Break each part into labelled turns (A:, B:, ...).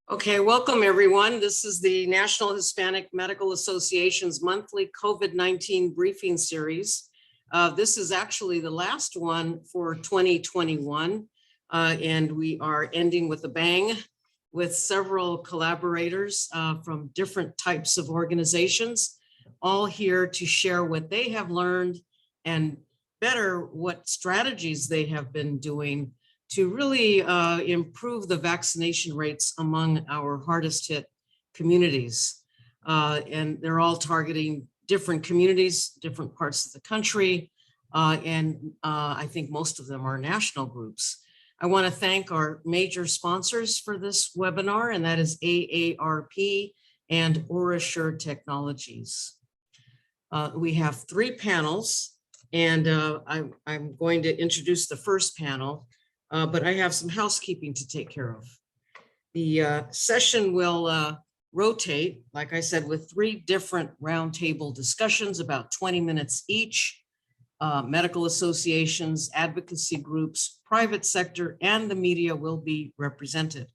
A: Okay, welcome everyone. This is the National Hispanic Medical Association's monthly COVID-19 briefing series. This is actually the last one for 2021, and we are ending with a bang with several collaborators from different types of organizations, all here to share what they have learned and better what strategies they have been doing to really improve the vaccination rates among our hardest hit communities. And they're all targeting different communities, different parts of the country. And I think most of them are national groups. I want to thank our major sponsors for this webinar, and that is AARP and OraSure Technologies. We have three panels, and I'm going to introduce the first panel. But I have some housekeeping to take care of. The session will rotate, like I said, with three different roundtable discussions, about 20 minutes each. Medical associations, advocacy groups, private sector, and the media will be represented.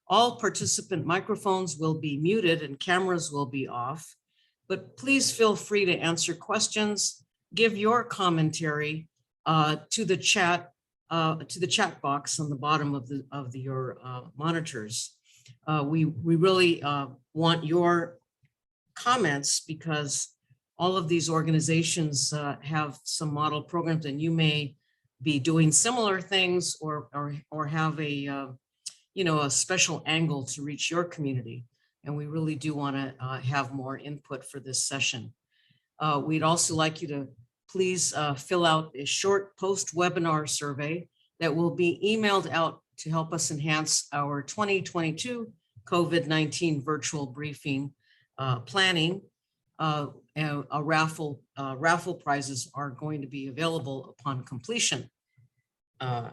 A: All participant microphones will be muted and cameras will be off, but please feel free to answer questions, give your commentary to the chat box on the bottom of your monitors. We really want your comments because all of these organizations have some model programs, and you may be doing similar things or have a a special angle to reach your community. And we really do want to have more input for this session. We'd also like you to please fill out a short post-webinar survey that will be emailed out to help us enhance our 2022 COVID-19 virtual briefing planning. Raffle prizes are going to be available upon completion. I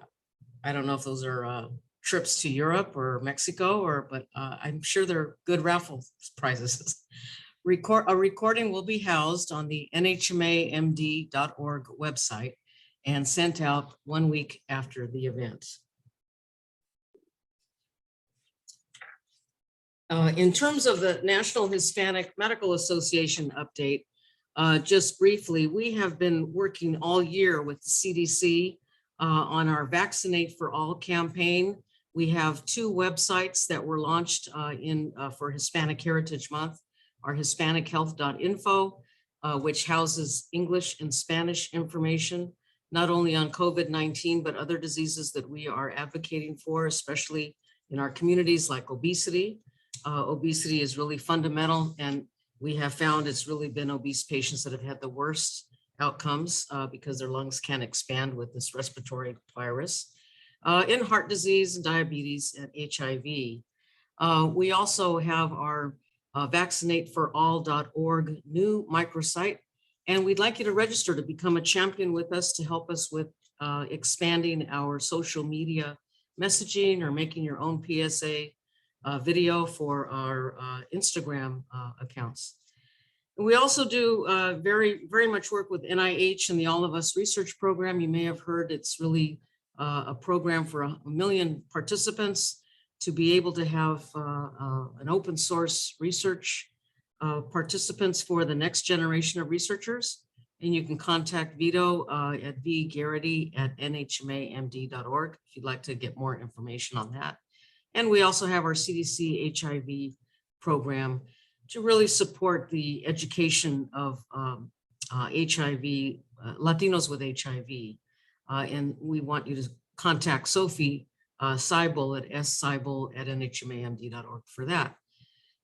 A: don't know if those are trips to Europe or Mexico, but I'm sure they're good raffle prizes. A recording will be housed on the NHMA-MD.org website and sent out 1 week after the event. In terms of the National Hispanic Medical Association update, just briefly, we have been working all year with the CDC on our Vaccinate for All campaign. We have two websites that were launched for Hispanic Heritage Month. Our hispanichealth.info, which houses English and Spanish information, not only on COVID-19, but other diseases that we are advocating for, especially in our communities like obesity. Obesity is really fundamental, and we have found it's really been obese patients that have had the worst outcomes because their lungs can't expand with this respiratory virus. In heart disease and diabetes and HIV. We also have our VaccinateForAll.org new microsite, and we'd like you to register to become a champion with us to help us with expanding our social media messaging or making your own PSA video for our Instagram accounts. And we also do very much work with NIH and the All of Us research program. You may have heard it's really a program for 1 million participants to be able to have an open source research participants for the next generation of researchers. And you can contact Vito at vgarrity@nhmamd.org if you'd like to get more information on that. And we also have our CDC HIV program to really support the education of HIV, Latinos with HIV. And we want you to contact Sophie Seibel at sseibel@nhmamd.org for that.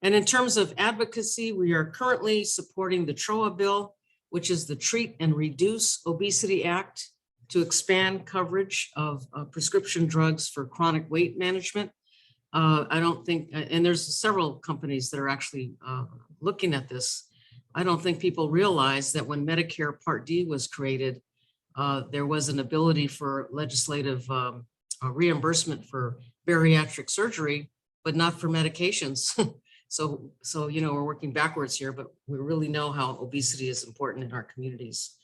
A: And in terms of advocacy, we are currently supporting the TROA bill, which is the Treat and Reduce Obesity Act, to expand coverage of prescription drugs for chronic weight management. I don't think, and there's several companies that are actually looking at this. I don't think people realize that when Medicare Part D was created, there was an ability for legislative reimbursement for bariatric surgery, but not for medications. So we're working backwards here, but we really know how obesity is important in our communities.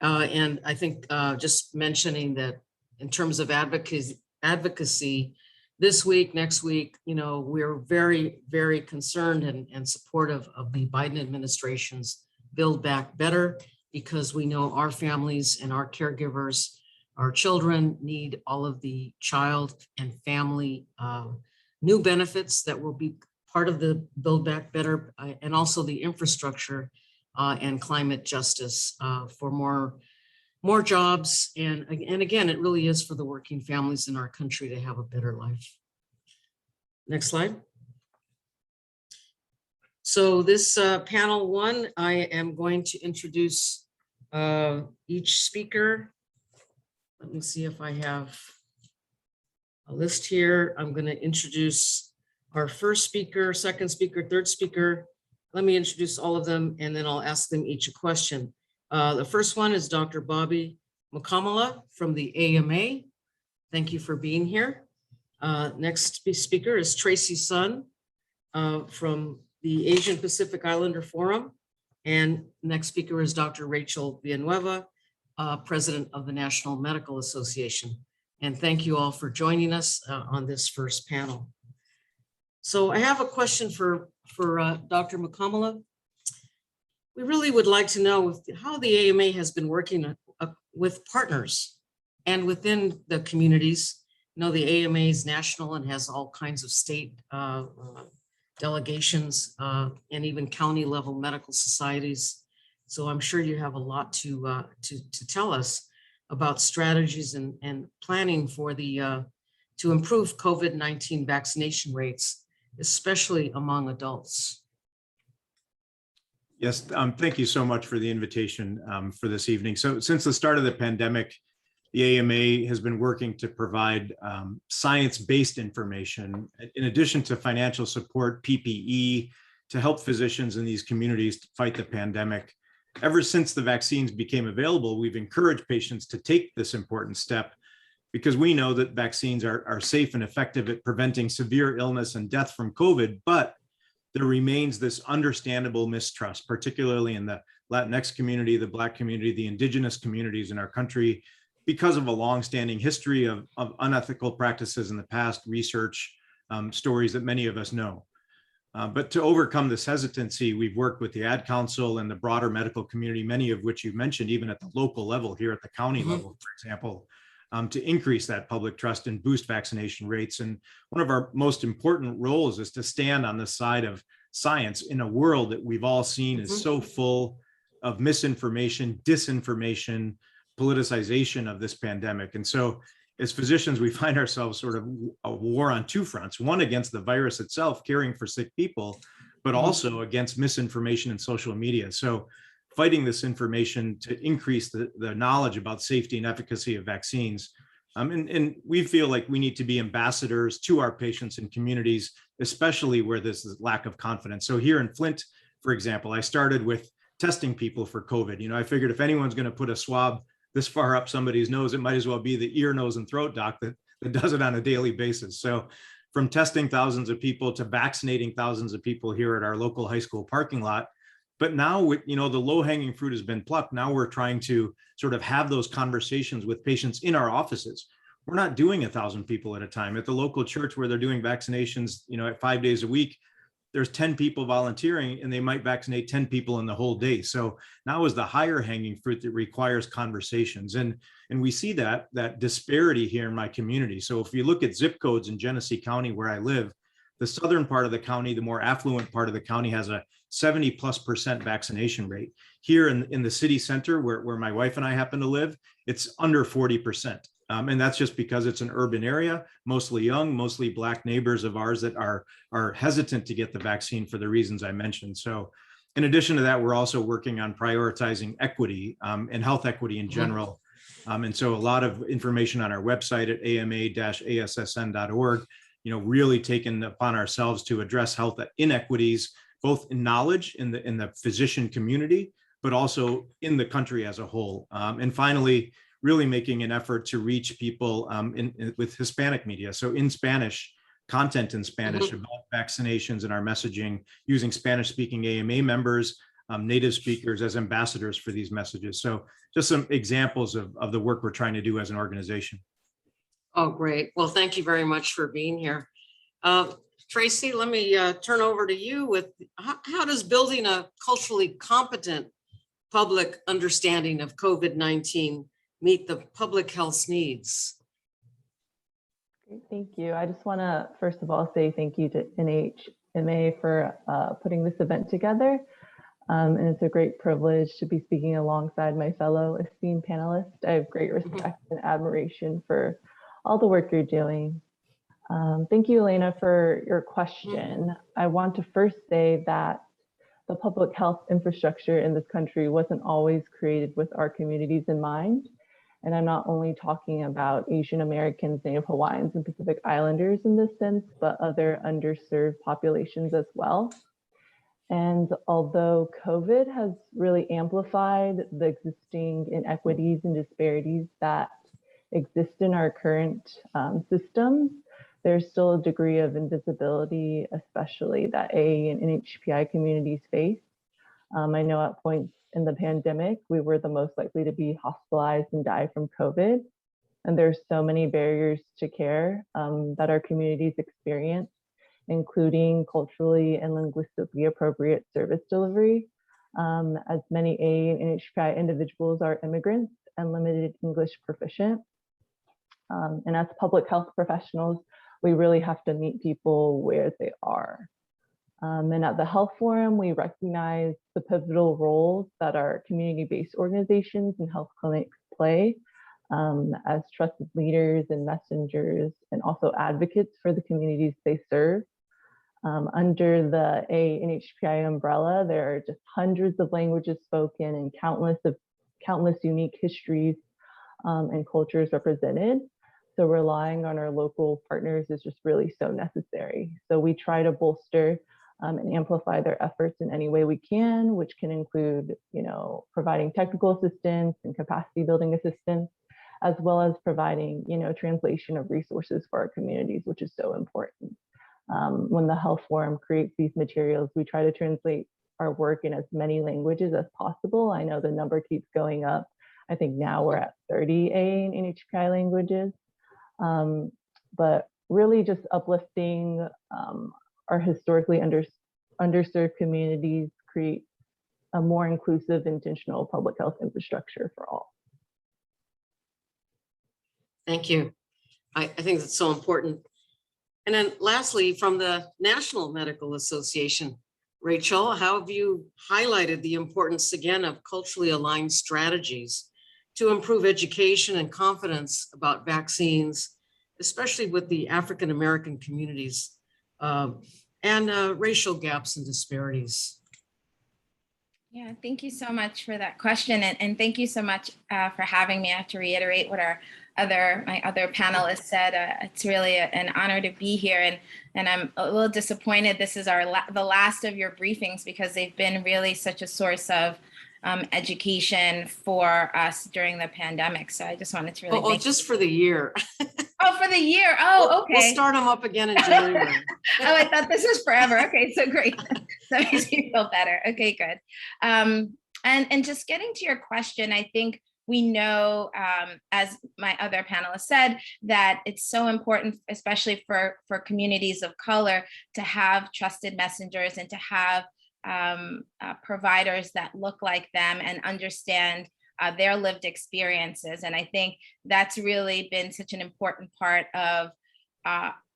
A: And I think just mentioning that in terms of advocacy, this week, next week, we're very, very concerned and supportive of the Biden administration's Build Back Better, because we know our families and our caregivers, our children need all of the child and family new benefits that will be part of the Build Back Better, and also the infrastructure and climate justice for more jobs. And again, it really is for the working families in our country to have a better life. Next slide. So this panel one, I am going to introduce each speaker. Let me see if I have a list here. I'm going to introduce our first speaker, second speaker, third speaker. Let me introduce all of them, and then I'll ask them each a question. The first one is Dr. Bobby Mukkamala from the AMA. Thank you for being here. Next speaker is Tracy Sun from the Asian Pacific Islander Forum. And next speaker is Dr. Rachel Villanueva, President of the National Medical Association. And thank you all for joining us on this first panel. So I have a question for Dr. Mukkamala. We really would like to know how the AMA has been working with partners and within the communities. The AMA is national and has all kinds of state delegations and even county level medical societies. So I'm sure you have a lot to tell us about strategies and planning for to improve COVID-19 vaccination rates, especially among adults.
B: Yes, thank you so much for the invitation for this evening. So since the start of the pandemic, the AMA has been working to provide science-based information, in addition to financial support, PPE, to help physicians in these communities to fight the pandemic. Ever since the vaccines became available, we've encouraged patients to take this important step, because we know that vaccines are safe and effective at preventing severe illness and death from COVID, but there remains this understandable mistrust, particularly in the Latinx community, the Black community, the indigenous communities in our country, because of a longstanding history of unethical practices in the past, research, stories that many of us know. But to overcome this hesitancy, we've worked with the Ad Council and the broader medical community, many of which you've mentioned, even at the local level here at the county level, for example, to increase that public trust and boost vaccination rates. And one of our most important roles is to stand on the side of science in a world that we've all seen is so full of misinformation, disinformation, politicization of this pandemic. And so as physicians, we find ourselves sort of a war on two fronts, one against the virus itself, caring for sick people, but also against misinformation and social media. So fighting this information to increase the knowledge about safety and efficacy of vaccines. And we feel like we need to be ambassadors to our patients and communities, especially where there's this lack of confidence. So here in Flint, for example, I started with testing people for COVID. I figured if anyone's going to put a swab this far up somebody's nose, it might as well be the ear, nose, and throat doc that does it on a daily basis. So from testing thousands of people to vaccinating thousands of people here at our local high school parking lot. But now, the low-hanging fruit has been plucked. Now we're trying to sort of have those conversations with patients in our offices. We're not doing 1,000 people at a time. At the local church where they're doing vaccinations, at 5 days a week, there's 10 people volunteering and they might vaccinate 10 people in the whole day. So now is the higher hanging fruit that requires conversations. And we see that disparity here in my community. So if you look at zip codes in Genesee County where I live, the southern part of the county, the more affluent part of the county, has a 70+% vaccination rate. Here in the city center where my wife and I happen to live, it's under 40%. And that's just because it's an urban area, mostly young, mostly Black neighbors of ours that are hesitant to get the vaccine for the reasons I mentioned. So in addition to that, we're also working on prioritizing equity and health equity in general. And so a lot of information on our website at ama-assn.org, really taken upon ourselves to address health inequities, both in knowledge in the physician community, but also in the country as a whole. And finally, really making an effort to reach people with Hispanic media. So in Spanish, content in Spanish about vaccinations and our messaging, using Spanish-speaking AMA members, native speakers as ambassadors for these messages. So just some examples of the work we're trying to do as an organization.
A: Oh, great. Well, thank you very much for being here. Tracy, let me turn over to you with how does building a culturally competent public understanding of COVID-19 meet the public health needs?
C: Great, thank you. I just want to first of all say thank you to NHMA for putting this event together. And it's a great privilege to be speaking alongside my fellow esteemed panelists. I have great respect and admiration for all the work you're doing. Thank you, Elena, for your question. I want to first say that the public health infrastructure in this country wasn't always created with our communities in mind. And I'm not only talking about Asian Americans, Native Hawaiians, and Pacific Islanders in this sense, but other underserved populations as well. And although COVID has really amplified the existing inequities and disparities that exist in our current systems, there's still a degree of invisibility, especially that AA and NHPI communities face. I know at points in the pandemic, we were the most likely to be hospitalized and die from COVID. And there's so many barriers to care that our communities experience, including culturally and linguistically appropriate service delivery, as many AA and NHPI individuals are immigrants and limited English proficient. And as public health professionals, we really have to meet people where they are. And at the Health Forum, we recognize the pivotal roles that our community-based organizations and health clinics play as trusted leaders and messengers, and also advocates for the communities they serve. Under the ANHPI umbrella, there are just hundreds of languages spoken and countless unique histories and cultures represented. So relying on our local partners is just really so necessary. So we try to bolster and amplify their efforts in any way we can, which can include, providing technical assistance and capacity building assistance, as well as providing, translation of resources for our communities, which is so important. When the Health Forum creates these materials, we try to translate our work in as many languages as possible. I know the number keeps going up. I think now we're at 30 AA and NHPI languages. But really just uplifting our historically underserved communities, create a more inclusive, intentional public health infrastructure for all.
A: Thank you. I think that's so important. And then lastly, from the National Medical Association, Rachel, how have you highlighted the importance again of culturally aligned strategies to improve education and confidence about vaccines, especially with the African American communities and racial gaps and disparities?
D: Yeah, thank you so much for that question. And thank you so much for having me. I have to reiterate what my other panelists said. It's really an honor to be here. And I'm a little disappointed this is the last of your briefings, because they've been really such a source of education for us during the pandemic. So I just wanted to really thank
A: just for the year.
D: Oh, for the year. Oh, okay.
A: We'll start them up again in January.
D: Oh, I thought this was forever. Okay, so great. That makes me feel better. Okay, good. And just getting to your question, I think we know, as my other panelists said, that it's so important, especially for communities of color, to have trusted messengers and to have providers that look like them and understand their lived experiences. And I think that's really been such an important part of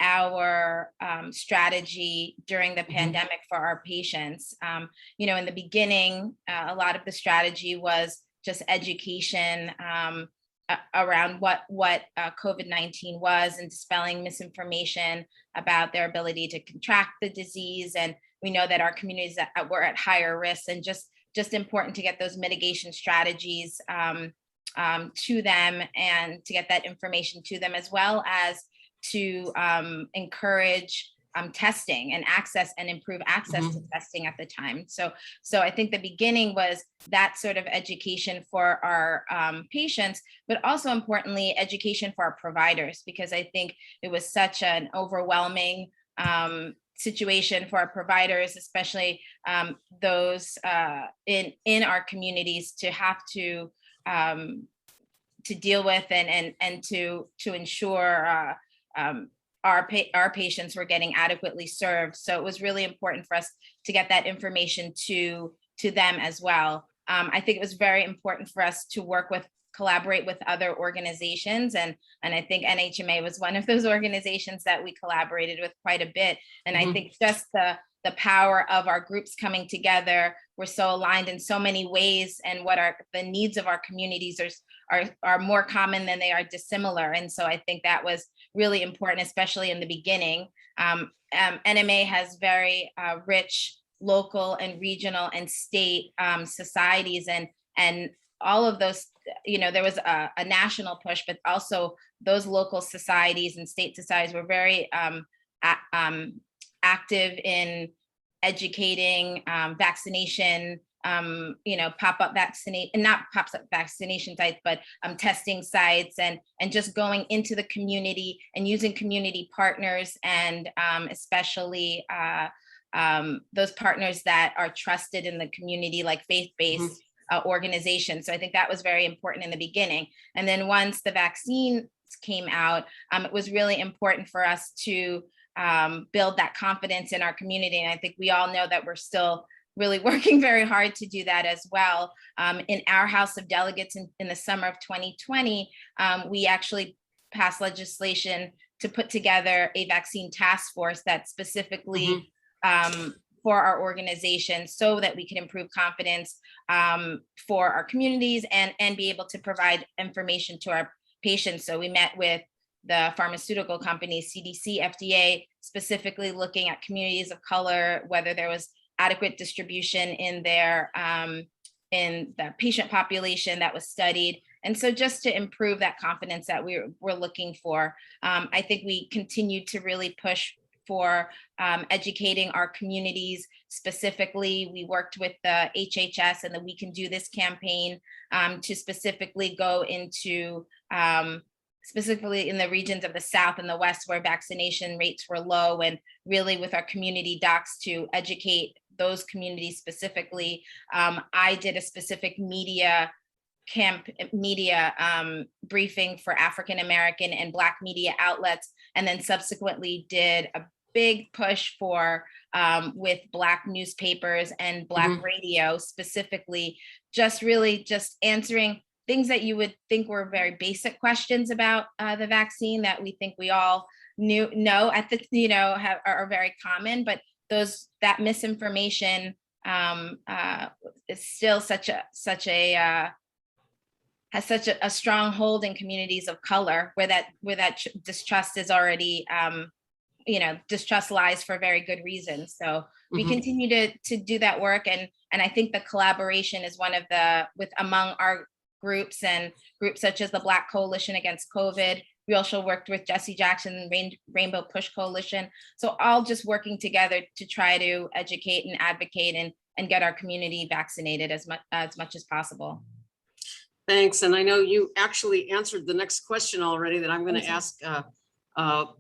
D: our strategy during the pandemic for our patients. In the beginning, a lot of the strategy was just education around what COVID-19 was, and dispelling misinformation about their ability to contract the disease. And we know that our communities that were at higher risk, and just important to get those mitigation strategies to them, and to get that information to them, as well as to encourage testing and access and improve access to testing at the time. So I think the beginning was that sort of education for our patients, but also importantly, education for our providers, because I think it was such an overwhelming situation for our providers, especially those in our communities, to have to deal with and to ensure our patients were getting adequately served. So it was really important for us to get that information to them as well. I think it was very important for us to collaborate with other organizations. And I think NHMA was one of those organizations that we collaborated with quite a bit. And I think just the power of our groups coming together, we're so aligned in so many ways, and what the needs of our communities are more common than they are dissimilar. And so I think that was really important, especially in the beginning. NMA has very rich local and regional and state societies, and all of those, there was a national push, but also those local societies and state societies were very active in educating, vaccination, pop-up vaccination sites, but testing sites, and just going into the community and using community partners, and especially those partners that are trusted in the community, like faith-based organizations. So I think that was very important in the beginning. And then once the vaccine came out, it was really important for us to build that confidence in our community. And I think we all know that we're still really working very hard to do that as well. In our House of Delegates in the summer of 2020, we actually passed legislation to put together a vaccine task force that specifically for our organization, so that we can improve confidence for our communities and be able to provide information to our patients. So we met with the pharmaceutical companies, CDC, FDA, specifically looking at communities of color, whether there was adequate distribution in in the patient population that was studied. And so just to improve that confidence that we're looking for, I think we continue to really push for educating our communities. Specifically, we worked with the HHS and the We Can Do This campaign to specifically go into, specifically in the regions of the South and the West where vaccination rates were low, and really with our community docs to educate those communities specifically. I did a specific media briefing for African-American and Black media outlets, and then subsequently did a big push for with Black newspapers and Black radio, specifically just answering things that you would think were very basic questions about the vaccine that we think we all know at the are very common, but that misinformation is still has such a strong hold in communities of color, where that distrust is already distrust lies for very good reasons. So we continue to do that work, and I think the collaboration is one of among our groups, and groups such as the Black Coalition Against COVID. We also worked with Jesse Jackson Rainbow Push Coalition. So all just working together to try to educate and advocate and get our community vaccinated as much as possible.
A: Thanks. And I know you actually answered the next question already that I'm going to ask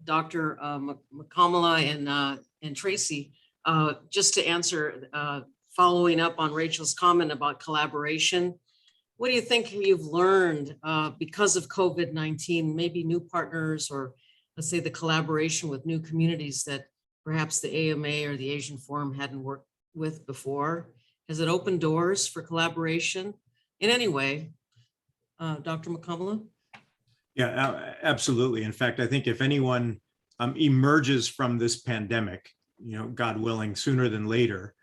A: Dr. Mukkamala and Tracy, just to answer, following up on Rachel's comment about collaboration. What do you think you've learned because of COVID-19, maybe new partners, or let's say the collaboration with new communities that perhaps the AMA or the Asian Forum hadn't worked with before? Has it opened doors for collaboration in any way? Dr. Mukkamala?
B: Yeah, absolutely. In fact, I think if anyone emerges from this pandemic, God willing, sooner than later,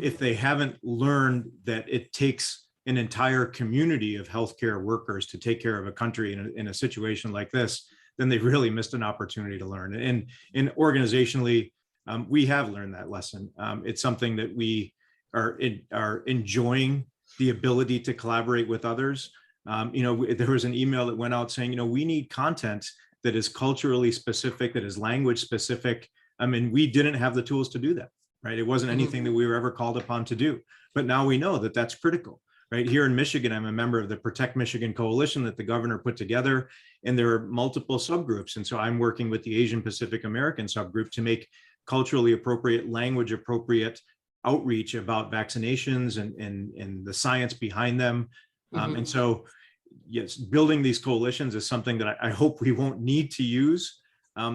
B: if they haven't learned that it takes an entire community of healthcare workers to take care of a country in a situation like this, then they've really missed an opportunity to learn. And organizationally, we have learned that lesson. It's something that we are enjoying, the ability to collaborate with others. There was an email that went out saying, we need content that is culturally specific, that is language specific. I mean, we didn't have the tools to do that, right? It wasn't anything that we were ever called upon to do. But now we know that that's critical. Right here in Michigan, I'm a member of the Protect Michigan Coalition that the governor put together, and there are multiple subgroups. And so I'm working with the Asian Pacific American subgroup to make culturally appropriate, language appropriate outreach about vaccinations and the science behind them. And so, yes, building these coalitions is something that I hope we won't need to use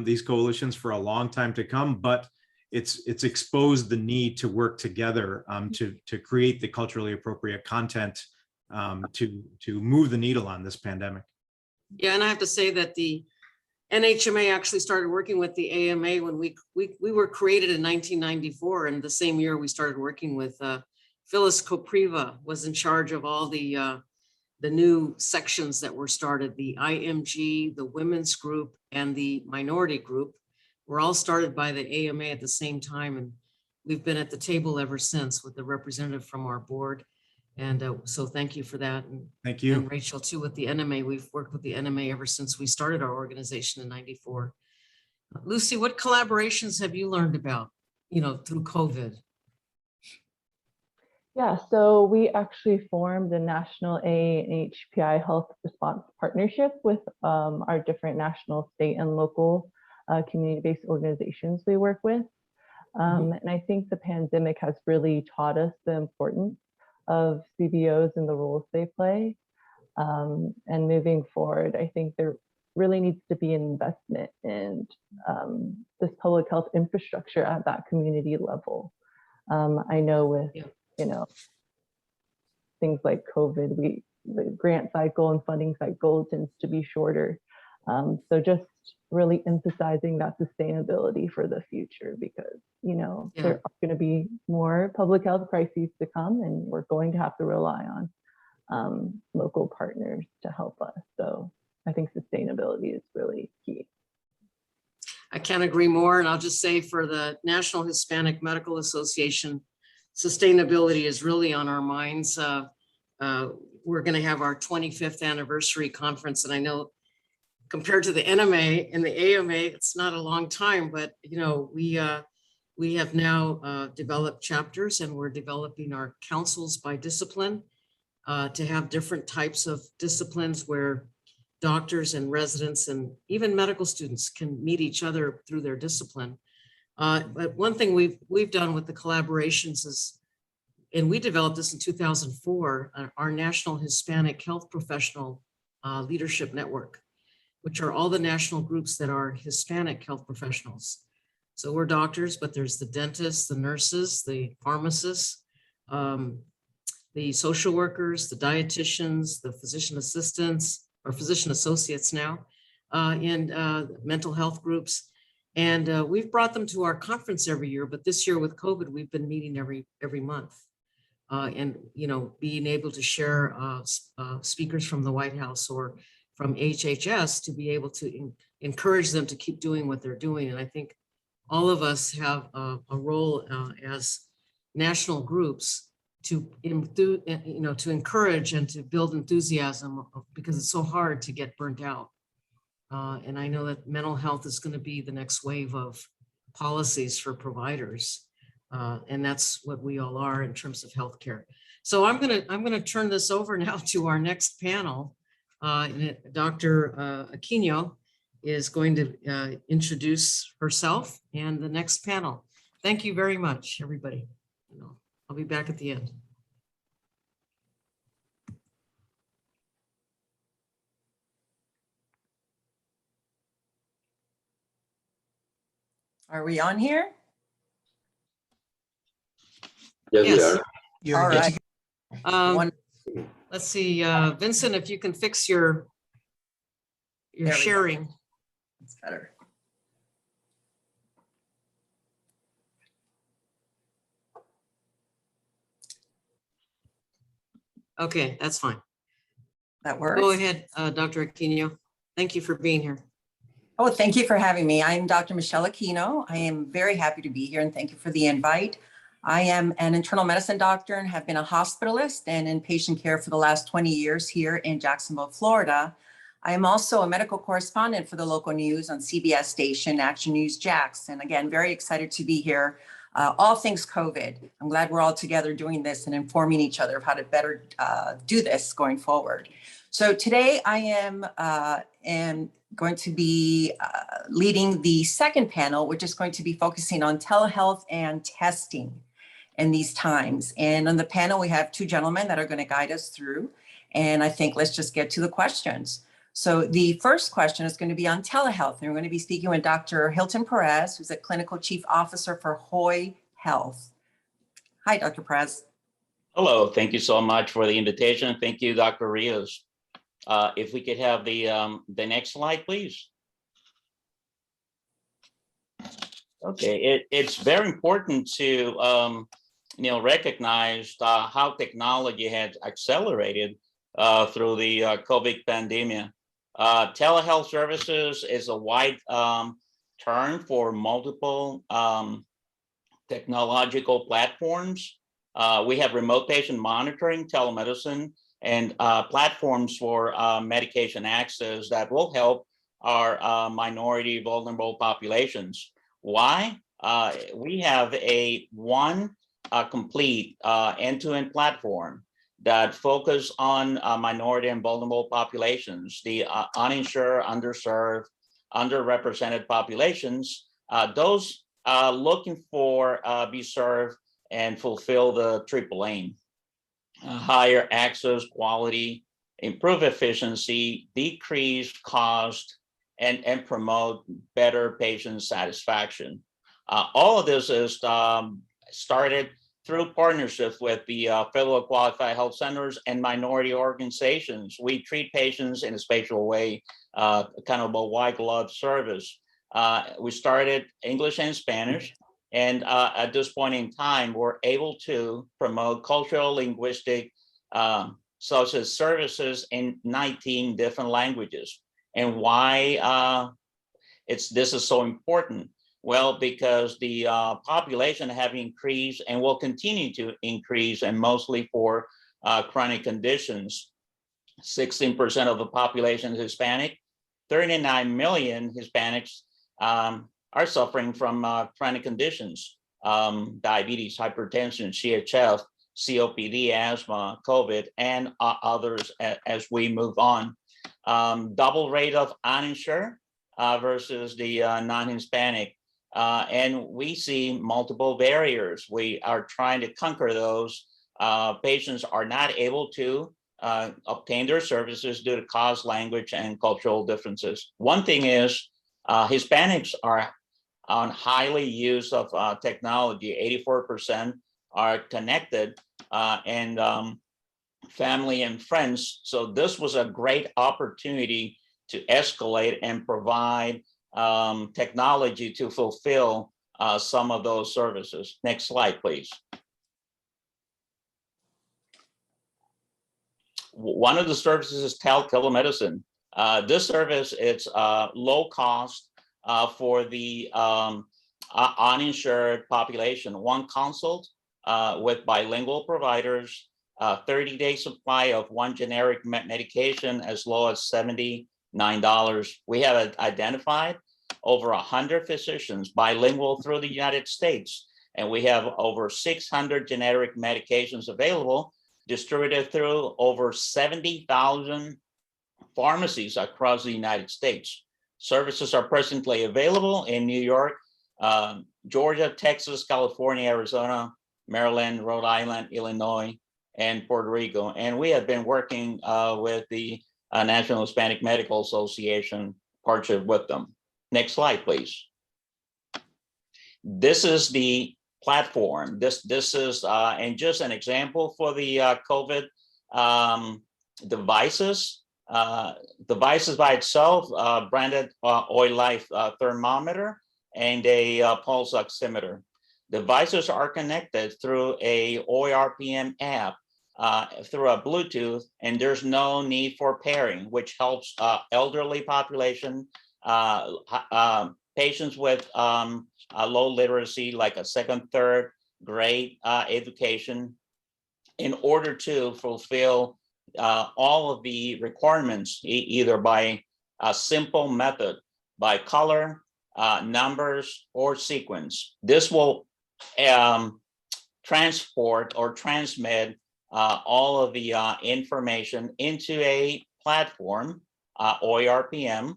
B: these coalitions for a long time to come, but it's exposed the need to work together to create the culturally appropriate content to move the needle on this pandemic.
A: Yeah, and I have to say that the NHMA actually started working with the AMA when we were created in 1994, and the same year we started working with Phyllis Kopriva was in charge of all the new sections that were started. The IMG, the women's group, and the minority group were all started by the AMA at the same time, and we've been at the table ever since with the representative from our board. And so thank you for that. And
B: thank you.
A: And Rachel too with the NMA. We've worked with the NMA ever since we started our organization in '94. Lucy, what collaborations have you learned about, through COVID?
C: Yeah, so we actually formed the National AHPI Health Response Partnership with our different national, state, and local community-based organizations we work with. And I think the pandemic has really taught us the importance of CBOs and the roles they play. And moving forward, I think there really needs to be an investment in this public health infrastructure at that community level. I know with, things like COVID, the grant cycle and funding cycle tends to be shorter. So just really emphasizing that sustainability for the future, because there are going to be more public health crises to come, and we're going to have to rely on local partners to help us. So I think sustainability is really key.
A: I can't agree more. And I'll just say for the National Hispanic Medical Association, sustainability is really on our minds. We're going to have our 25th anniversary conference, and I know compared to the NMA and the AMA, it's not a long time, but we have now developed chapters, and we're developing our councils by discipline to have different types of disciplines where doctors and residents and even medical students can meet each other through their discipline. But one thing we've done with the collaborations is, and we developed this in 2004, our National Hispanic Health Professional Leadership Network, which are all the national groups that are Hispanic health professionals. So we're doctors, but there's the dentists, the nurses, the pharmacists, the social workers, the dietitians, the physician assistants, or physician associates now, and mental health groups. And we've brought them to our conference every year, but this year with COVID, we've been meeting every month. And being able to share speakers from the White House or from HHS to be able to encourage them to keep doing what they're doing. And I think all of us have a role as national groups to encourage and to build enthusiasm, because it's so hard to get burnt out. And I know that mental health is going to be the next wave of policies for providers. And that's what we all are in terms of healthcare. So I'm gonna turn this over now to our next panel. Dr. Aquino is going to introduce herself and the next panel. Thank you very much, everybody. I'll be back at the end.
E: Are we on here?
A: Yes.
E: All right.
A: Let's see, Vincent, if you can fix your sharing.
E: It's better.
A: Okay, that's fine.
E: That works.
A: Go ahead, Dr. Aquino. Thank you for being here.
E: Oh, thank you for having me. I'm Dr. Michelle Aquino. I am very happy to be here, and thank you for the invite. I am an internal medicine doctor and have been a hospitalist and in patient care for the last 20 years here in Jacksonville, Florida. I am also a medical correspondent for the local news on CBS station, Action News Jax. And again, very excited to be here. All things COVID. I'm glad we're all together doing this and informing each other of how to better do this going forward. So today I am going to be leading the second panel, which is going to be focusing on telehealth and testing in these times. And on the panel, we have two gentlemen that are going to guide us through. And I think let's just get to the questions. So the first question is going to be on telehealth. And we're going to be speaking with Dr. Hilton Perez, who's a clinical chief officer for Hoy Health. Hi, Dr. Perez.
F: Hello, thank you so much for the invitation. Thank you, Dr. Rios. If we could have the next slide, please. Okay, it's very important to recognize how technology has accelerated through the COVID pandemic. Telehealth services is a wide term for multiple technological platforms. We have remote patient monitoring, telemedicine, and platforms for medication access that will help our minority vulnerable populations. Why? We have a complete end-to-end platform that focus on minority and vulnerable populations, the uninsured, underserved, underrepresented populations, those looking for be served and fulfill the triple aim. Higher access, quality, improve efficiency, decrease cost, and promote better patient satisfaction. All of this is started through partnerships with the Federal Qualified Health Centers and minority organizations. We treat patients in a spatial way, kind of a white glove service. We started English and Spanish, and at this point in time, we're able to promote cultural, linguistic, social services in 19 different languages. And why this is so important? Well, because the population have increased and will continue to increase, and mostly for chronic conditions. 16% of the population is Hispanic. 39 million Hispanics are suffering from chronic conditions, diabetes, hypertension, CHF, COPD, asthma, COVID, and others as we move on. Double rate of uninsured versus the non-Hispanic. And we see multiple barriers. We are trying to conquer those. Patients are not able to obtain their services due to cost, language, and cultural differences. One thing is Hispanics are on highly use of technology. 84% are connected and family and friends. So this was a great opportunity to escalate and provide technology to fulfill some of those services. Next slide, please. One of the services is telemedicine. This service is low cost for the uninsured population. One consult with bilingual providers, 30-day supply of one generic medication as low as $79. We have identified over 100 physicians bilingual through the United States, and we have over 600 generic medications available, distributed through over 70,000 pharmacies across the United States. Services are presently available in New York, Georgia, Texas, California, Arizona, Maryland, Rhode Island, Illinois, and Puerto Rico. And we have been working with the National Hispanic Medical Association, partnership with them. Next slide, please. This is the platform. This is, and just an example for the COVID devices. Devices by itself, branded Oil Life thermometer and a pulse oximeter. Devices are connected through a ORPM app, through a Bluetooth, and there's no need for pairing, which helps elderly population, patients with low literacy, like a second, third grade education, in order to fulfill all of the requirements, either by a simple method, by color, numbers, or sequence. This will transport or transmit all of the information into a platform, ORPM.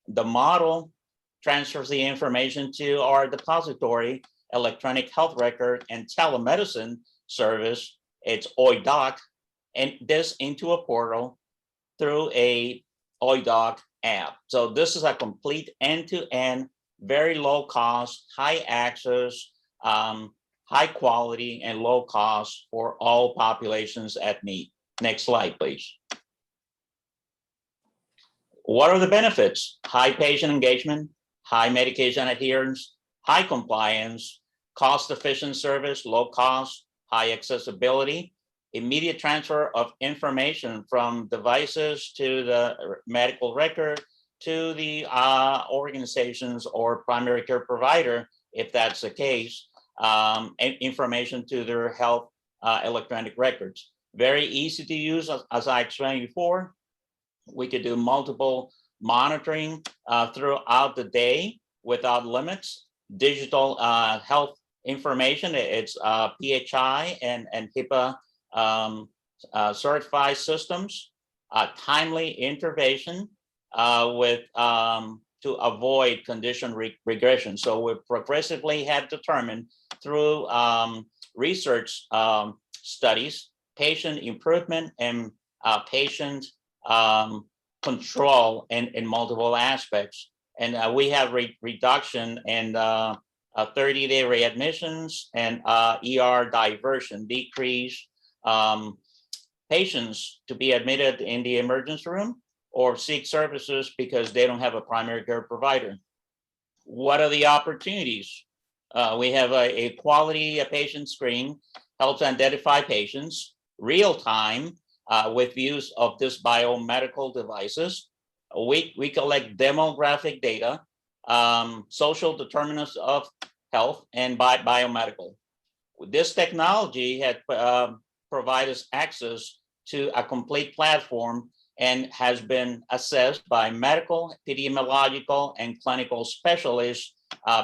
F: The model transfers the information to our depository, electronic health record, and telemedicine service. It's OIDoc, and this into a portal through a OIDOC app. So this is a complete end-to-end, very low cost, high access, high quality and low cost for all populations at need. Next slide, please. What are the benefits? High patient engagement, high medication adherence, high compliance, cost-efficient service, low cost, high accessibility, immediate transfer of information from devices to the medical record to the organizations or primary care provider, if that's the case, and information to their health electronic records. Very easy to use, as I explained before. We could do multiple monitoring throughout the day without limits. Digital health information, it's PHI and HIPAA certified systems, timely intervention with to avoid condition regression. So we progressively have determined through research studies, patient improvement and patient control in multiple aspects. And we have reduction in 30-day readmissions and ER diversion, decrease patients to be admitted in the emergency room or seek services because they don't have a primary care provider. What are the opportunities? We have a quality patient screen, helps identify patients, real time with use of this biomedical devices. We collect demographic data, social determinants of health, and biomedical. This technology had provided us access to a complete platform and has been assessed by medical, epidemiological, and clinical specialists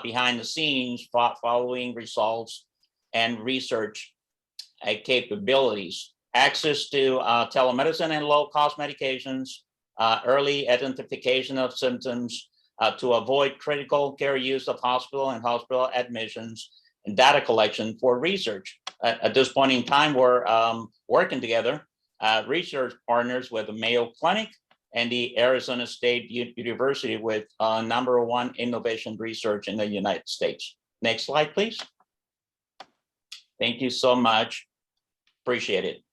F: behind the scenes following results and research capabilities. Access to telemedicine and low-cost medications, early identification of symptoms to avoid critical care use of hospital and hospital admissions, and data collection for research. At this point in time, we're working together, research partners with the Mayo Clinic and the Arizona State University with #1 innovation research in the United States. Next slide, please. Thank you so much. Appreciate it.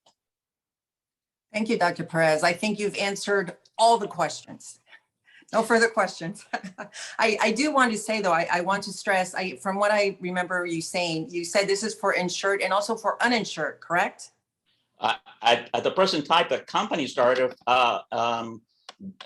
E: Thank you, Dr. Perez. I think you've answered all the questions. No further questions. I do want to say, though, I want to stress, from what I remember you saying, you said this is for insured and also for uninsured, correct?
F: At the present time, the company started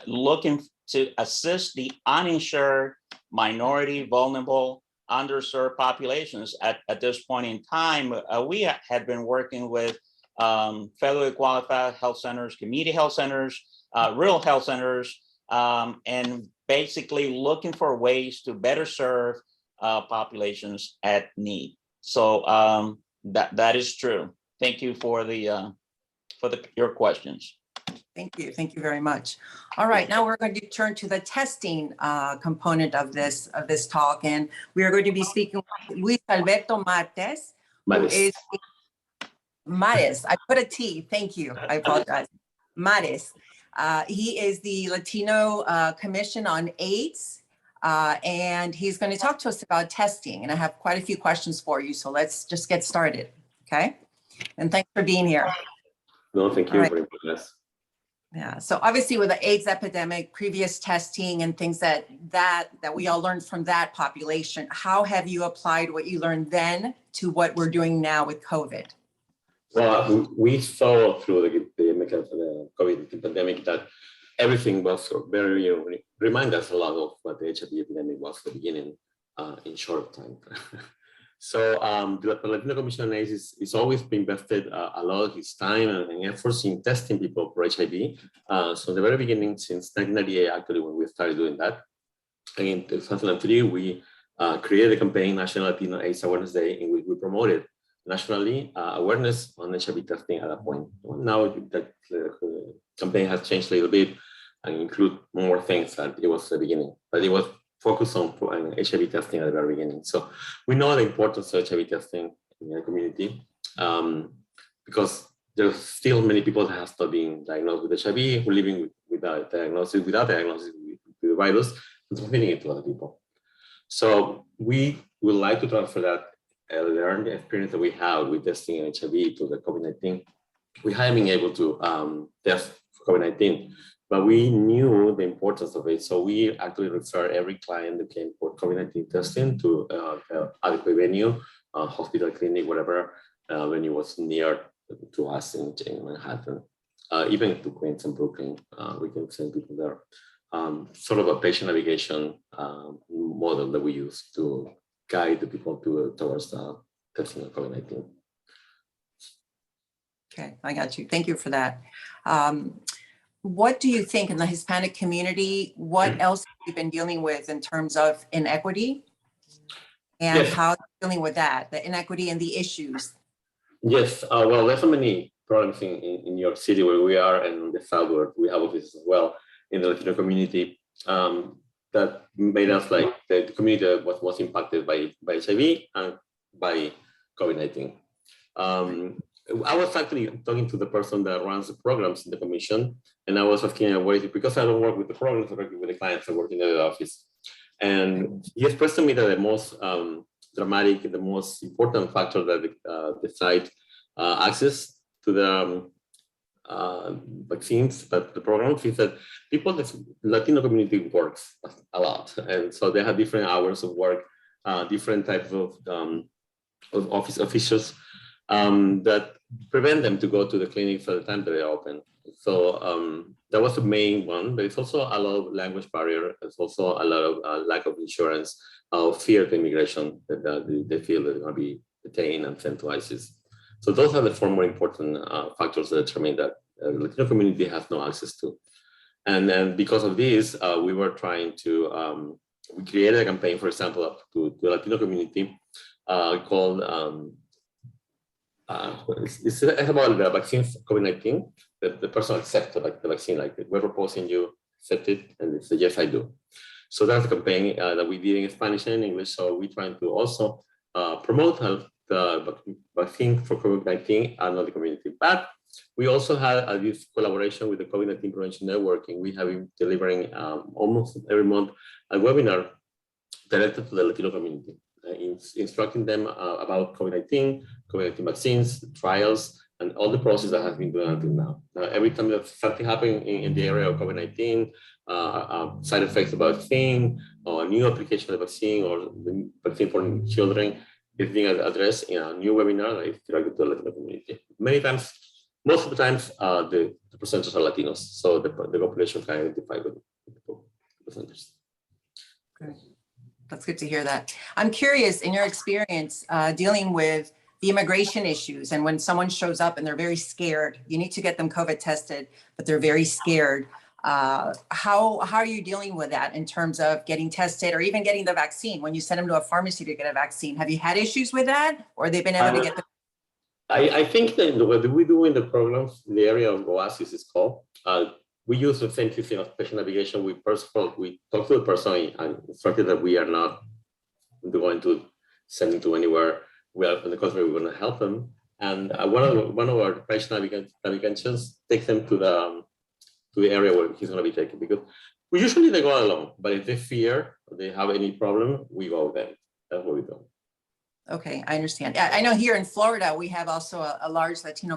F: looking to assist the uninsured, minority, vulnerable, underserved populations. At this point in time, we had been working with federally qualified health centers, community health centers, rural health centers, and basically looking for ways to better serve populations at need. So that is true. Thank you for your questions.
E: Thank you very much. All right, now we're going to turn to the testing component of this talk, and we are going to be speaking with Luis Alberto Martes, who is Mares. I put a T. Thank you. I apologize. Mares. He is the Latino Commission on AIDS, and he's going to talk to us about testing. And I have quite a few questions for you, so let's just get started. Okay. And thanks for being here.
G: No, thank you for inviting us.
E: Yeah. So obviously, with the AIDS epidemic, previous testing and things that we all learned from that population, how have you applied what you learned then to what we're doing now with COVID?
G: Well, we saw through the COVID pandemic that everything was very, remind us a lot of what the HIV epidemic was at the beginning in short time. So the Latino Commission on AIDS is always been invested a lot of its time and efforts in testing people for HIV. So the very beginning, since 1998, actually, when we started doing that, and in 2003, we created a campaign, National Latino AIDS Awareness Day, in which we promoted nationally awareness on HIV testing at that point. Now that the campaign has changed a little bit and include more things than it was at the beginning, but it was focused on HIV testing at the very beginning. So we know the importance of HIV testing in our community because there's still many people that have not been diagnosed with HIV, who are living without diagnosis with the virus, and transmitting it to other people. So we would like to transfer that learned experience that we have with testing HIV to the COVID-19. We haven't been able to test for COVID-19, but we knew the importance of it. So we actually refer every client that came for COVID-19 testing to adequate venue, hospital, clinic, whatever venue was near to us in Manhattan. Even to Queens and Brooklyn, we can send people there. Sort of a patient navigation model that we use to guide the people towards testing of COVID-19.
E: Okay, I got you. Thank you for that. What do you think in the Hispanic community, what else have you been dealing with in terms of inequity? And
G: yes.
E: how you're dealing with that, the inequity and the issues?
G: Yes, well, there's so many problems in New York City where we are, and the South where we have offices as well in the Latino community, that made us like the community that was impacted by HIV and by COVID-19. I was actually talking to the person that runs the programs in the commission, and I was asking her, what is it? Because I don't work with the programs, I work with the clients, I work in the office. And he expressed to me that the most dramatic, the most important factor that decide access to the vaccines, but the programs, is that people, the Latino community works a lot. And so they have different hours of work, different types of office officials that prevent them to go to the clinics at the time that they're open. So that was the main one, but it's also a lot of language barrier. It's also a lot of lack of insurance, fear of immigration, that they feel that they're going to be detained and sent to ISIS. So those are the four more important factors that determine that the Latino community has no access to. And then because of this, we were trying to, we created a campaign, for example, to the Latino community called, it's about the vaccine for COVID-19. The person accepted like the vaccine, like we're proposing you accept it, and it's a yes, I do. So that's a campaign that we did in Spanish and English. So we're trying to also promote the vaccine for COVID-19 and not the community. But we also had this collaboration with the COVID-19 Prevention Network, and we have been delivering almost every month a webinar directed to the Latino community, instructing them about COVID-19 vaccines, trials, and all the process that has been doing until now. Every time that something happened in the area of COVID-19, side effects of vaccine, or a new application of the vaccine, or the vaccine for children, is being addressed in a new webinar that is directed to the Latino community. Many times, most of the times, the presenters are Latinos, so the population can identify with the presenters.
E: Okay. That's good to hear that. I'm curious, in your experience dealing with the immigration issues, and when someone shows up and they're very scared, you need to get them COVID tested, but they're very scared. How are you dealing with that in terms of getting tested or even getting the vaccine? When you send them to a pharmacy to get a vaccine, have you had issues with that, or they've been able to get the?
G: I think that what we do in the programs, in the area of OASIS is called, we use the same system of patient navigation. We first of all, we talk to the person and instructed that we are not going to send him to anywhere. We are, on the contrary, we're going to help them. And one of our patient navigations takes them to the area where he's going to be taken, because we usually they go alone. But if they fear or they have any problem, we go with them. That's what we do.
E: Okay, I understand. I know here in Florida, we have also a large Latino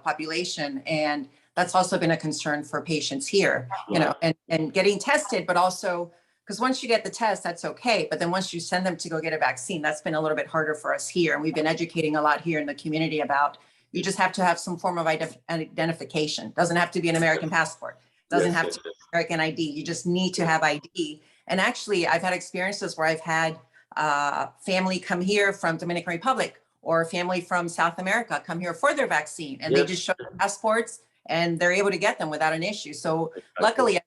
E: population, and that's also been a concern for patients here, you know, and getting tested, but also, because once you get the test, that's okay. But then once you send them to go get a vaccine, that's been a little bit harder for us here. And we've been educating a lot here in the community about, you just have to have some form of identification. Doesn't have to be an American passport. Doesn't have to be American ID. You just need to have ID. And actually, I've had experiences where I've had family come here from Dominican Republic, or family from South America come here for their vaccine, and they just show their passports and they're able to get them without an issue. So luckily,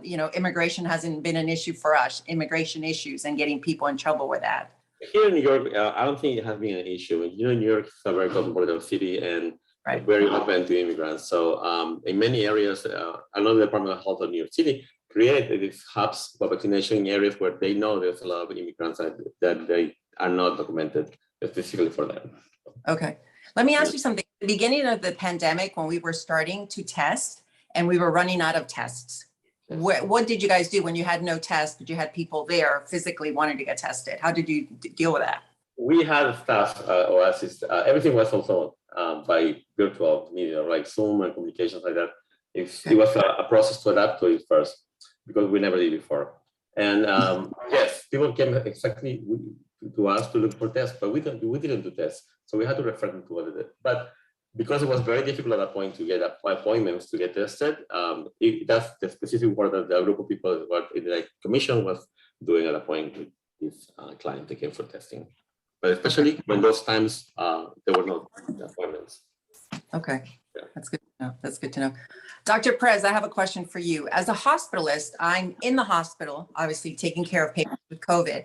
E: you know, immigration hasn't been an issue for us, immigration issues and getting people in trouble with that.
G: Here in New York, I don't think it has been an issue. You know, New York is a very cosmopolitan city and very open to immigrants. So in many areas, another Department of Health of New York City created these hubs for vaccination in areas where they know there's a lot of immigrants that they are not documented specifically for them.
E: Okay. Let me ask you something. the beginning of the pandemic, when we were starting to test and we were running out of tests, what did you guys do when you had no tests, but you had people there physically wanting to get tested? How did you deal with that?
G: We had staff or assist. Everything was also by virtual media, like Zoom and communications like that. It was a process to adapt to it first, because we never did before. And yes, people came exactly to us to look for tests, but we didn't do tests. So we had to refer them to other. But because it was very difficult at that point to get appointments to get tested, that's the specific work that the group of people what the commission was doing at that point with this client that came for testing. But especially when those times there were no appointments.
E: Okay,
G: Yeah.
E: that's good to know. That's good to know. Dr. Perez, I have a question for you. As a hospitalist, I'm in the hospital, obviously taking care of patients with COVID.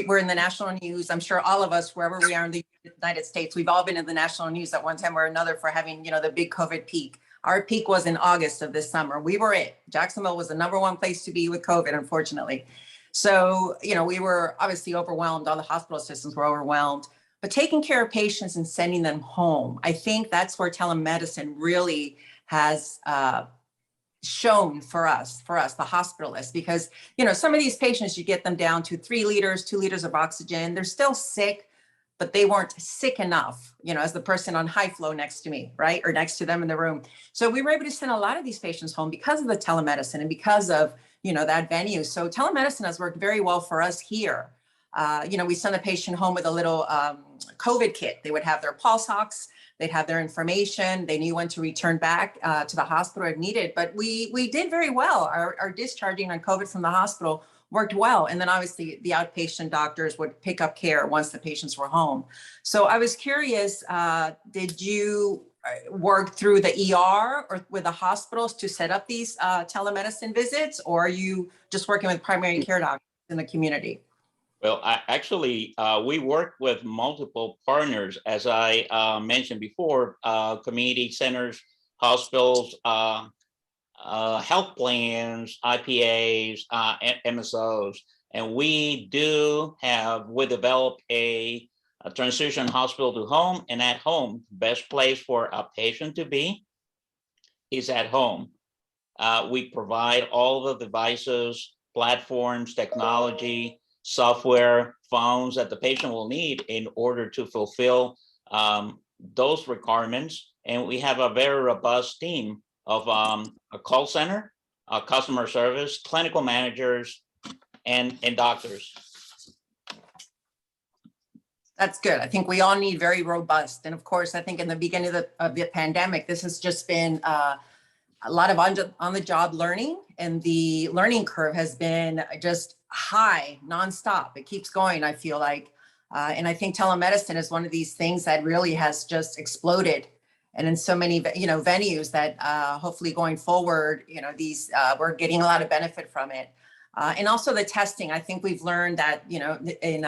E: We're in the national news. I'm sure all of us, wherever we are in the United States, we've all been in the national news at one time or another for having, the big COVID peak. Our peak was in August of this summer. We were it. Jacksonville was the #1 place to be with COVID, unfortunately. So, we were obviously overwhelmed. All the hospital systems were overwhelmed. But taking care of patients and sending them home, I think that's where telemedicine really has shown for us, the hospitalists, because, some of these patients, you get them down to 3 liters, 2 liters of oxygen. They're still sick, but they weren't sick enough, as the person on high flow next to me, right? Or next to them in the room. So we were able to send a lot of these patients home because of the telemedicine and because of, that venue. So telemedicine has worked very well for us here. We send a patient home with a little COVID kit. They would have their pulse ox, they'd have their information. They knew when to return back to the hospital if needed. But we did very well. Our discharging on COVID from the hospital worked well. And then obviously the outpatient doctors would pick up care once the patients were home. So I was curious, did you work through the ER or with the hospitals to set up these telemedicine visits, or are you just working with primary care doctors in the community?
F: Well, we work with multiple partners, as I mentioned before, community centers, hospitals, health plans, IPAs, MSOs. And we developed a transition hospital to home, and at home. Best place for a patient to be is at home. We provide all the devices, platforms, technology, software, phones that the patient will need in order to fulfill those requirements. And we have a very robust team of a call center, customer service, clinical managers, and doctors.
E: That's good. I think we all need very robust. And of course, I think in the beginning of the pandemic, this has just been a lot of on-the-job learning, and the learning curve has been just high, nonstop. It keeps going, I feel like. And I think telemedicine is one of these things that really has just exploded. And in so many, venues that hopefully going forward, we're getting a lot of benefit from it. And also the testing. I think we've learned that, in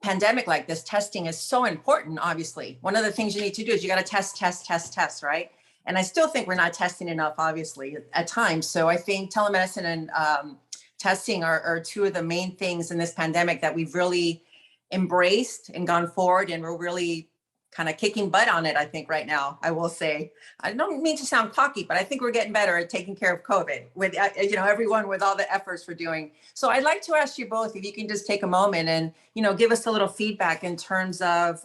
E: pandemic like this, testing is so important, obviously. One of the things you need to do is you got to test, right? And I still think we're not testing enough, obviously, at times. So I think telemedicine and testing are two of the main things in this pandemic that we've really embraced and gone forward, and we're really kind of kicking butt on it, I think, right now. I will say, I don't mean to sound cocky, but I think we're getting better at taking care of COVID with, everyone with all the efforts we're doing. So I'd like to ask you both if you can just take a moment and, give us a little feedback in terms of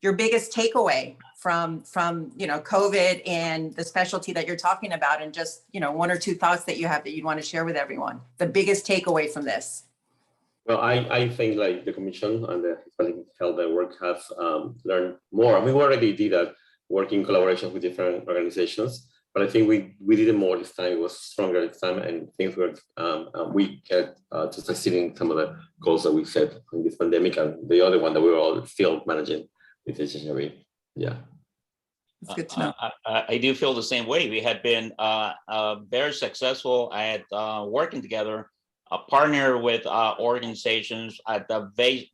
E: your biggest takeaway from COVID and the specialty that you're talking about, and just, 1 or 2 thoughts that you have that you'd want to share with everyone. The biggest takeaway from this.
G: Well, I think like the Commission and the Hispanic Health Network have learned more. I mean, we already did that work in collaboration with different organizations, but I think we did it more this time. It was stronger this time, and things were, we get to succeeding some of the goals that we set in this pandemic, and the other one that we were all still managing with NHMA. Yeah.
E: It's good to know.
F: I do feel the same way. We had been very successful at working together, partner with organizations at the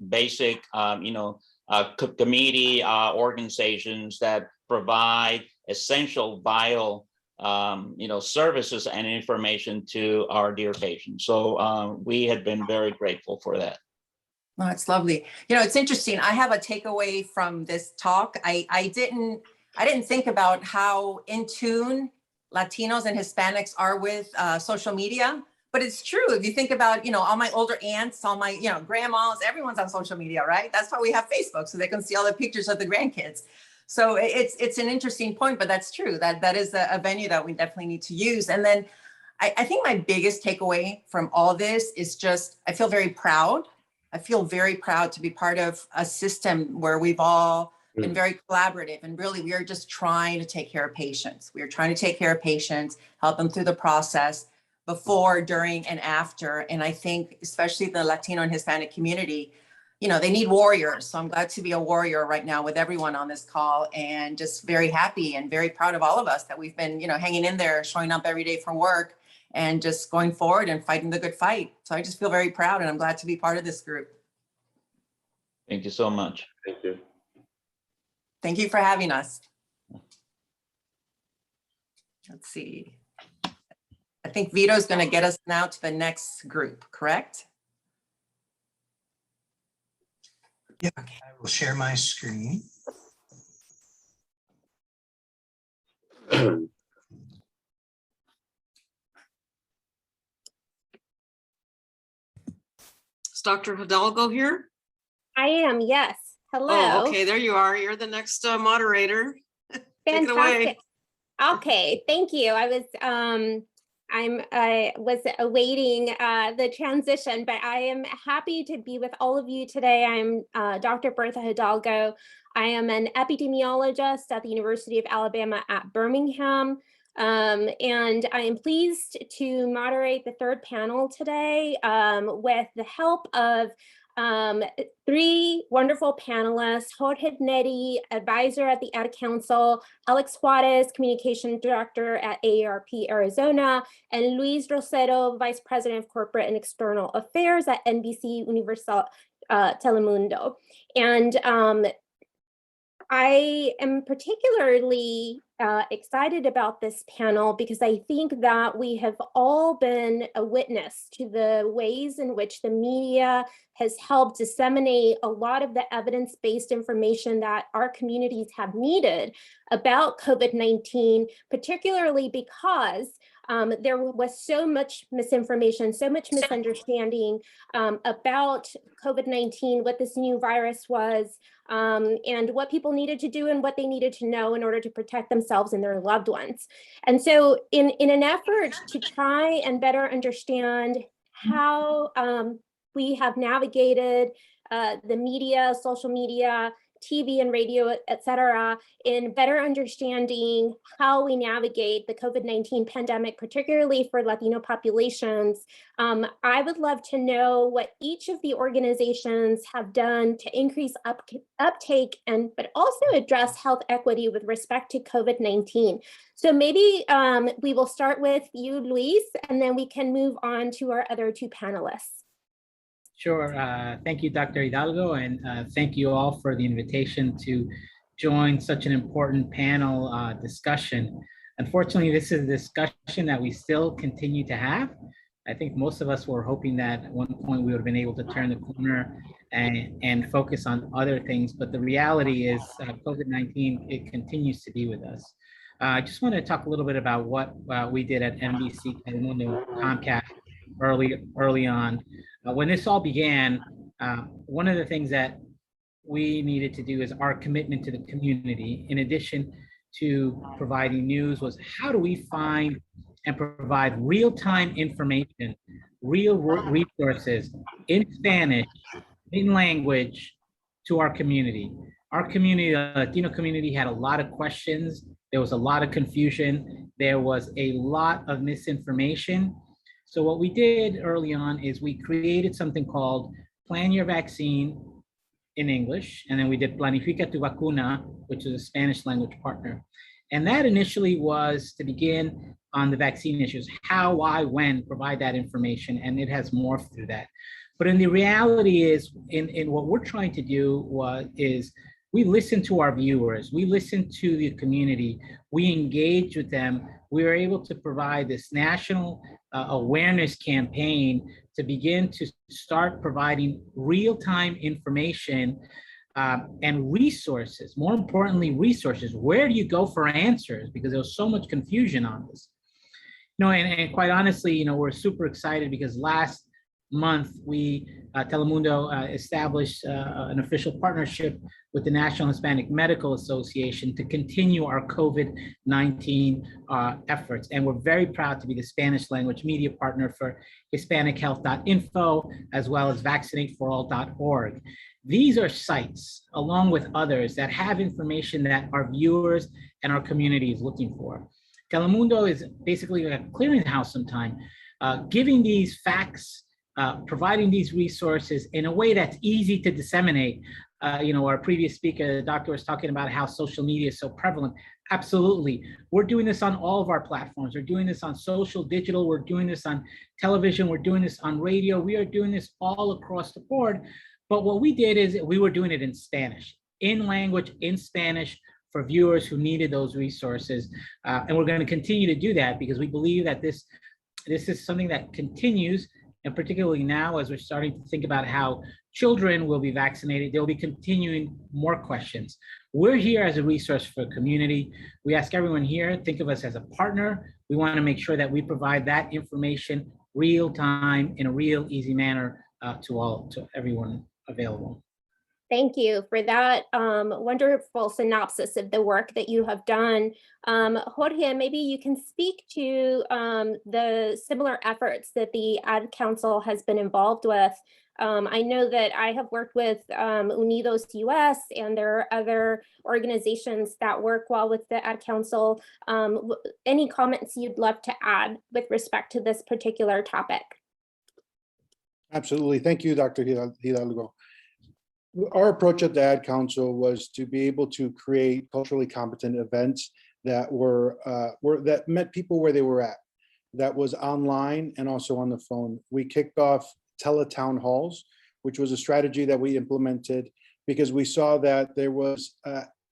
F: basic, community organizations that provide essential, vital, services and information to our dear patients. So we had been very grateful for that.
E: Oh, it's lovely. You know, it's interesting. I have a takeaway from this talk. I didn't think about how in tune Latinos and Hispanics are with social media, but it's true. If you think about, you know, all my older aunts, all my, you know, grandmas, everyone's on social media, right? That's why we have Facebook, so they can see all the pictures of the grandkids. So it's an interesting point, but that's true. That is a venue that we definitely need to use. And then I think my biggest takeaway from all this is just, I feel very proud. I feel very proud to be part of a system where we've all been very collaborative, and really we are just trying to take care of patients. We are trying to take care of patients, help them through the process before, during, and after. And I think especially the Latino and Hispanic community, you know, they need warriors. So I'm glad to be a warrior right now with everyone on this call, and just very happy and very proud of all of us that we've been, you know, hanging in there, showing up every day for work, and just going forward and fighting the good fight. So I just feel very proud, and I'm glad to be part of this group.
F: Thank you so much.
G: Thank you.
E: Thank you for having us. Let's see. I think Vito's going to get us now to the next group, correct?
H: Yeah, I will share my screen.
A: Is Dr. Hidalgo here?
I: I am, yes. Hello.
A: Oh, okay, there you are. You're the next moderator. Take it away.
I: Fantastic. Okay, thank you. I was awaiting the transition, but I am happy to be with all of you today. I'm Dr. Bertha Hidalgo. I am an epidemiologist at the University of Alabama at Birmingham. And I am pleased to moderate the third panel today with the help of three wonderful panelists: Jorge Neri, advisor at the Ad Council; Alex Juarez, communication director at AARP Arizona; and Luis Rosero, vice president of corporate and external affairs at NBC Universal Telemundo. And I am particularly excited about this panel because I think that we have all been a witness to the ways in which the media has helped disseminate a lot of the evidence-based information that our communities have needed about COVID-19, particularly because there was so much misinformation, so much misunderstanding about COVID-19, what this new virus was, and what people needed to do and what they needed to know in order to protect themselves and their loved ones. And so in an effort to try and better understand how we have navigated the media, social media, TV and radio, et cetera, in better understanding how we navigate the COVID-19 pandemic, particularly for Latino populations, I would love to know what each of the organizations have done to increase uptake but also address health equity with respect to COVID-19. So maybe we will start with you, Luis, and then we can move on to our other two panelists.
J: Sure. Thank you, Dr. Hidalgo, and thank you all for the invitation to join such an important panel discussion. Unfortunately, this is a discussion that we still continue to have. I think most of us were hoping that at one point we would have been able to turn the corner and focus on other things, but the reality is COVID-19, it continues to be with us. I just want to talk a little bit about what we did at NBC Telemundo Comcast early on. When this all began, one of the things that we needed to do is our commitment to the community, in addition to providing news, was how do we find and provide real-time information, real resources in Spanish, in language, to our community. Our community, the Latino community, had a lot of questions. There was a lot of confusion. There was a lot of misinformation. So what we did early on is we created something called Plan Your Vaccine in English, and then we did Planifica tu Vacuna, which is a Spanish language partner. And that initially was to begin on the vaccine issues: how, why, when, provide that information, and it has morphed through that. But in the reality is, in what we're trying to do is we listen to our viewers, we listen to the community, we engage with them we were able to provide this national awareness campaign to begin to start providing real-time information and resources. More importantly, resources. Where do you go for answers? Because there was so much confusion on this. And quite honestly, we're super excited because last month we Telemundo established an official partnership with the National Hispanic Medical Association to continue our COVID-19 efforts. And we're very proud to be the Spanish language media partner for HispanicHealth.info, as well as VaccinateForAll.org. These are sites, along with others, that have information that our viewers and our community is looking for. Telemundo is basically a clearinghouse sometimes, giving these facts, providing these resources in a way that's easy to disseminate. Our previous speaker, the doctor, was talking about how social media is so prevalent. Absolutely. We're doing this on all of our platforms. We're doing this on social, digital. We're doing this on television. We're doing this on radio. We are doing this all across the board. But what we did is we were doing it in Spanish, in language, in Spanish, for viewers who needed those resources. And we're going to continue to do that because we believe that this is something that continues. And particularly now, as we're starting to think about how children will be vaccinated, they'll be continuing more questions. We're here as a resource for the community. We ask everyone here, think of us as a partner. We want to make sure that we provide that information real time in a real easy manner to everyone available.
I: Thank you for that wonderful synopsis of the work that you have done. Jorge, maybe you can speak to the similar efforts that the Ad Council has been involved with. I know that I have worked with Unidos US, and there are other organizations that work well with the Ad Council. Any comments you'd love to add with respect to this particular topic?
K: Absolutely. Thank you, Dr. Hidalgo. Our approach at the Ad Council was to be able to create culturally competent events that that met people where they were at. That was online and also on the phone. We kicked off teletown halls, which was a strategy that we implemented because we saw that there was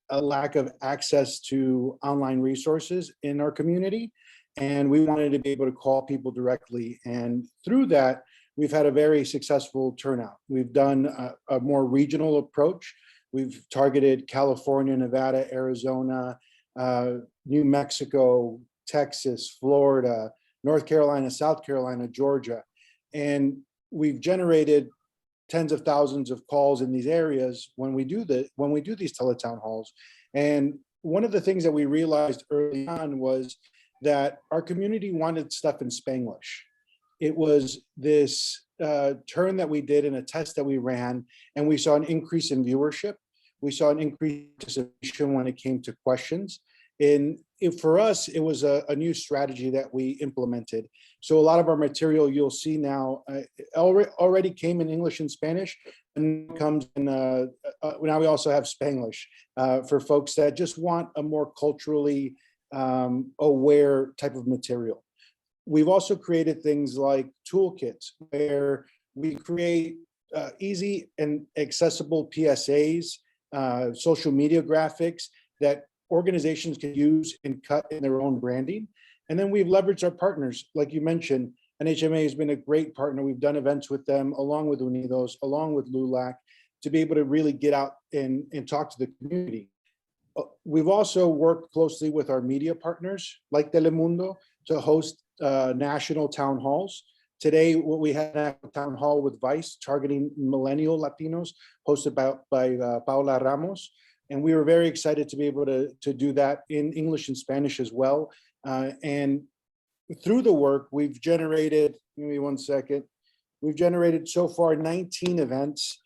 K: a lack of access to online resources in our community, and we wanted to be able to call people directly. And through that, we've had a very successful turnout. We've done a more regional approach. We've targeted California, Nevada, Arizona, New Mexico, Texas, Florida, North Carolina, South Carolina, Georgia. And we've generated tens of thousands of calls in these areas when we do these teletown halls. And one of the things that we realized early on was that our community wanted stuff in Spanglish. It was this turn that we did in a test that we ran, and we saw an increase in viewership. We saw an increase in participation when it came to questions. And for us, it was a new strategy that we implemented. So a lot of our material you'll see now already came in English and Spanish, and comes in, now we also have Spanglish for folks that just want a more culturally aware type of material. We've also created things like toolkits where we create easy and accessible PSAs, social media graphics that organizations can use and cut in their own branding. And then we've leveraged our partners. Like you mentioned, NHMA has been a great partner. We've done events with them, along with Unidos, along with LULAC, to be able to really get out and talk to the community. We've also worked closely with our media partners, like Telemundo, to host national town halls. Today, what we had a town hall with Vice targeting millennial Latinos, hosted by Paula Ramos. And we were very excited to be able to do that in English and Spanish as well. And through the work, we've generated, give me 1 second, we've generated so far 19 events,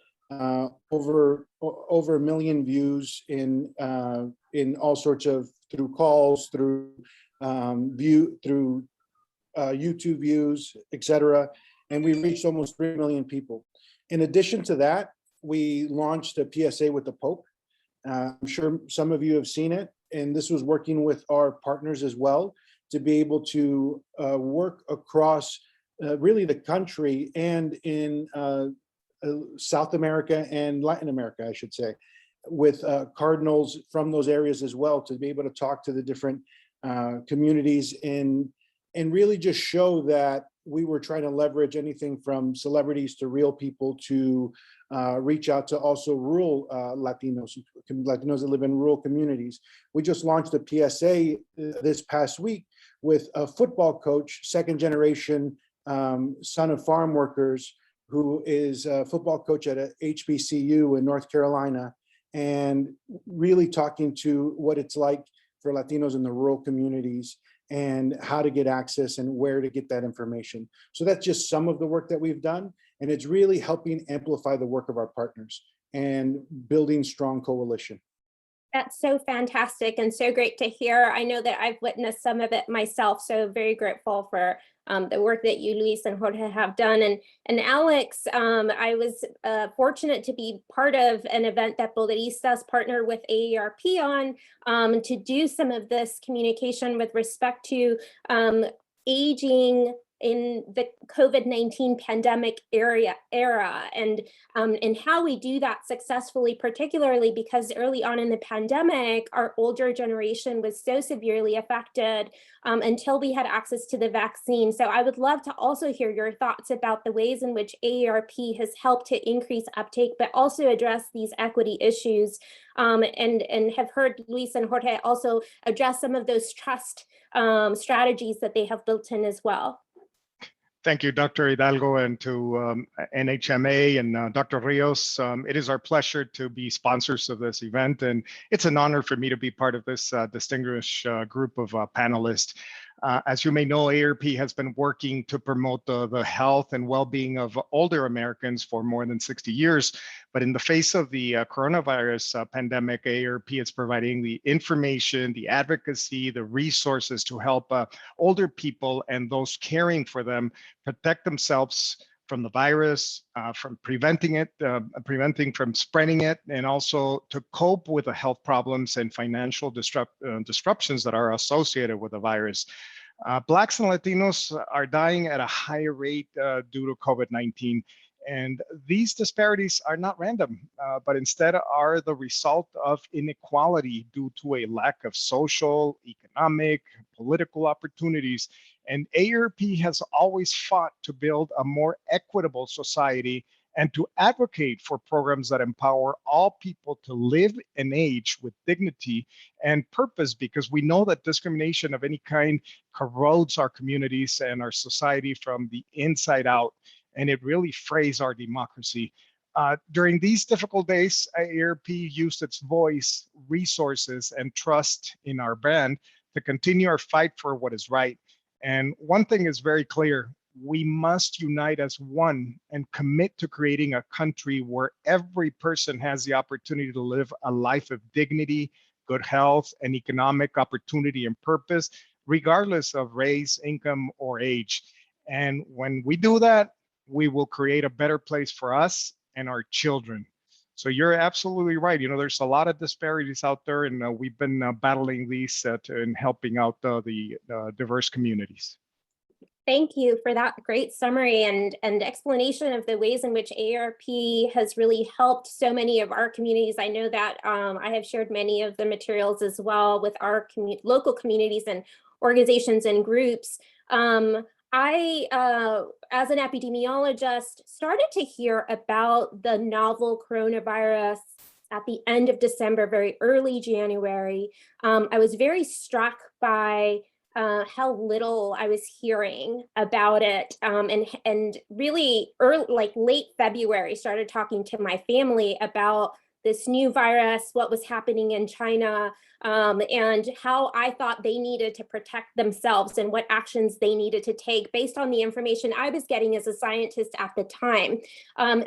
K: over 1 million views in all sorts of, through calls, through YouTube views, etc. And we reached almost 3 million people. In addition to that, we launched a PSA with the Pope. I'm sure some of you have seen it, and this was working with our partners as well to be able to work across really the country and in South America and Latin America, I should say, with cardinals from those areas as well, to be able to talk to the different communities and really just show that we were trying to leverage anything from celebrities to real people to reach out to also rural Latinos that live in rural communities. We just launched a PSA this past week with a football coach, second generation son of farm workers, who is a football coach at a HBCU in North Carolina, and really talking to what it's like for Latinos in the rural communities and how to get access and where to get that information. So that's just some of the work that we've done. And it's really helping amplify the work of our partners and building strong coalition.
I: That's so fantastic and so great to hear. I know that I've witnessed some of it myself, so very grateful for the work that you, Luis, and Jorge have done. And Alex, I was fortunate to be part of an event that Boderistas partnered with AARP on to do some of this communication with respect to aging in the COVID-19 pandemic era and how we do that successfully, particularly because early on in the pandemic, our older generation was so severely affected until we had access to the vaccine. So I would love to also hear your thoughts about the ways in which AARP has helped to increase uptake, but also address these equity issues, and have heard Luis and Jorge also address some of those trust strategies that they have built in as well.
L: Thank you, Dr. Hidalgo, and to NHMA and Dr. Rios. It is our pleasure to be sponsors of this event, and it's an honor for me to be part of this distinguished group of panelists. As you may know, AARP has been working to promote the health and well-being of older Americans for more than 60 years. But in the face of the coronavirus pandemic, AARP is providing the information, the advocacy, the resources to help older people and those caring for them protect themselves from the virus, from preventing from spreading it, and also to cope with the health problems and financial disruptions that are associated with the virus. Blacks and Latinos are dying at a higher rate due to COVID-19. And these disparities are not random, but instead are the result of inequality due to a lack of social, economic, political opportunities. And AARP has always fought to build a more equitable society and to advocate for programs that empower all people to live and age with dignity and purpose, because we know that discrimination of any kind corrodes our communities and our society from the inside out, and it really frays our democracy. During these difficult days, AARP used its voice, resources, and trust in our brand to continue our fight for what is right. And one thing is very clear: we must unite as one and commit to creating a country where every person has the opportunity to live a life of dignity, good health, and economic opportunity and purpose, regardless of race, income, or age. And when we do that, we will create a better place for us and our children. So you're absolutely right. You know, there's a lot of disparities out there, and we've been battling these and helping out the diverse communities.
I: Thank you for that great summary and explanation of the ways in which AARP has really helped so many of our communities. I know that I have shared many of the materials as well with our local communities and organizations and groups. I, as an epidemiologist, started to hear about the novel coronavirus at the end of December, very early January. I was very struck by how little I was hearing about it, and really early, like late February, started talking to my family about this new virus, what was happening in China, and how I thought they needed to protect themselves and what actions they needed to take based on the information I was getting as a scientist at the time.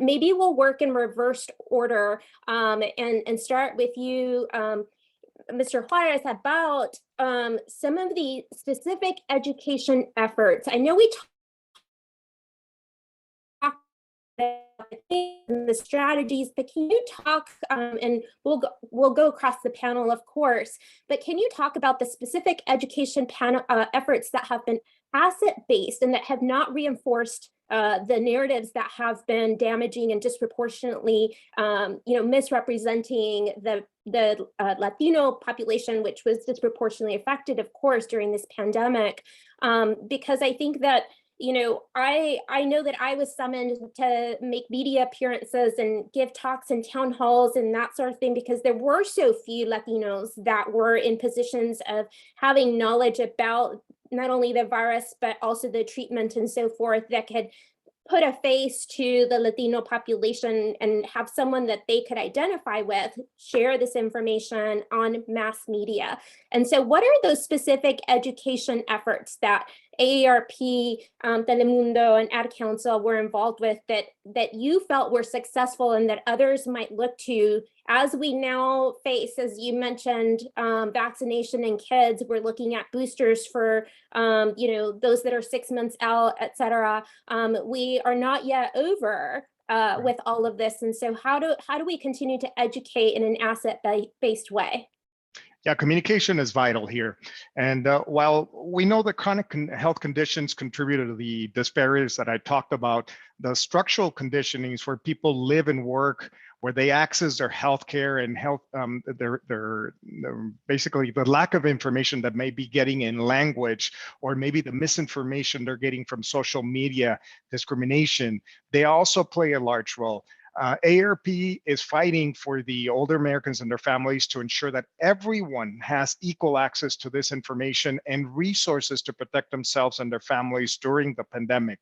I: Maybe we'll work in reversed order and start with you, Mr. Juarez, about some of the specific education efforts. I know we talked about the strategies, but can you talk, and we'll go across the panel, of course, but can you talk about the specific education panel efforts that have been asset-based and that have not reinforced the narratives that have been damaging and disproportionately, misrepresenting the Latino population, which was disproportionately affected, of course, during this pandemic. Because I think that, I know that I was summoned to make media appearances and give talks in town halls and that sort of thing, because there were so few Latinos that were in positions of having knowledge about not only the virus, but also the treatment and so forth, that could put a face to the Latino population and have someone that they could identify with share this information on mass media. And so what are those specific education efforts that AARP, Telemundo, and Ad Council were involved with that you felt were successful and that others might look to as we now face, as you mentioned, vaccination in kids? We're looking at boosters for, those that are 6 months out, et cetera. We are not yet over with all of this. And so how do we continue to educate in an asset-based way?
L: Yeah, communication is vital here. And while we know that chronic health conditions contribute to the disparities that I talked about, the structural conditionings where people live and work, where they access their health care and health, their basically the lack of information that may be getting in language, or maybe the misinformation they're getting from social media, discrimination, they also play a large role. AARP is fighting for the older Americans and their families to ensure that everyone has equal access to this information and resources to protect themselves and their families during the pandemic.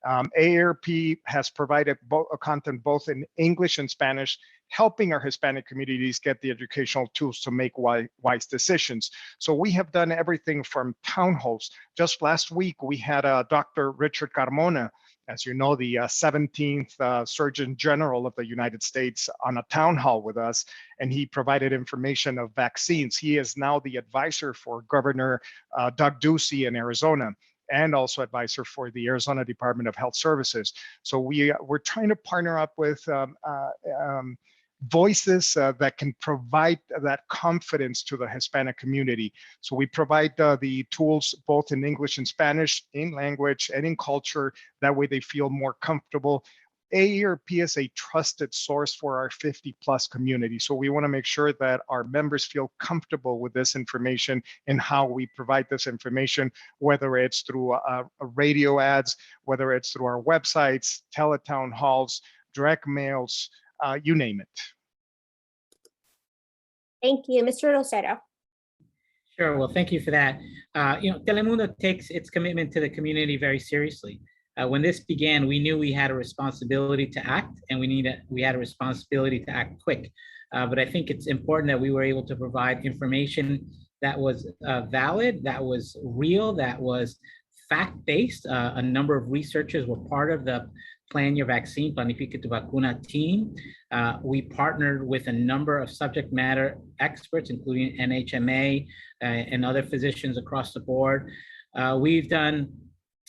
L: AARP has provided content both in English and Spanish, helping our Hispanic communities get the educational tools to make wise decisions. So we have done everything from town halls. Just last week, we had Dr. Richard Carmona, as you know, the 17th Surgeon General of the United States, on a town hall with us, and he provided information of vaccines. He is now the advisor for Governor Doug Ducey in Arizona, and also advisor for the Arizona Department of Health Services. So we're trying to partner up with voices that can provide that confidence to the Hispanic community. So we provide the tools both in English and Spanish, in language and in culture. That way they feel more comfortable. AARP is a trusted source for our 50+ community. So we want to make sure that our members feel comfortable with this information and how we provide this information, whether it's through radio ads, whether it's through our websites, teletown halls, direct mails, you name it.
I: Thank you. Mr. Rosero.
J: Sure. Well, thank you for that. Telemundo takes its commitment to the community very seriously. When this began, we knew we had a responsibility to act, and we had a responsibility to act quick. But I think it's important that we were able to provide information that was valid, that was real, that was fact-based. A number of researchers were part of the Plan Your Vaccine, Planifica Tu Vacuna team. We partnered with a number of subject matter experts, including NHMA and other physicians across the board. We've done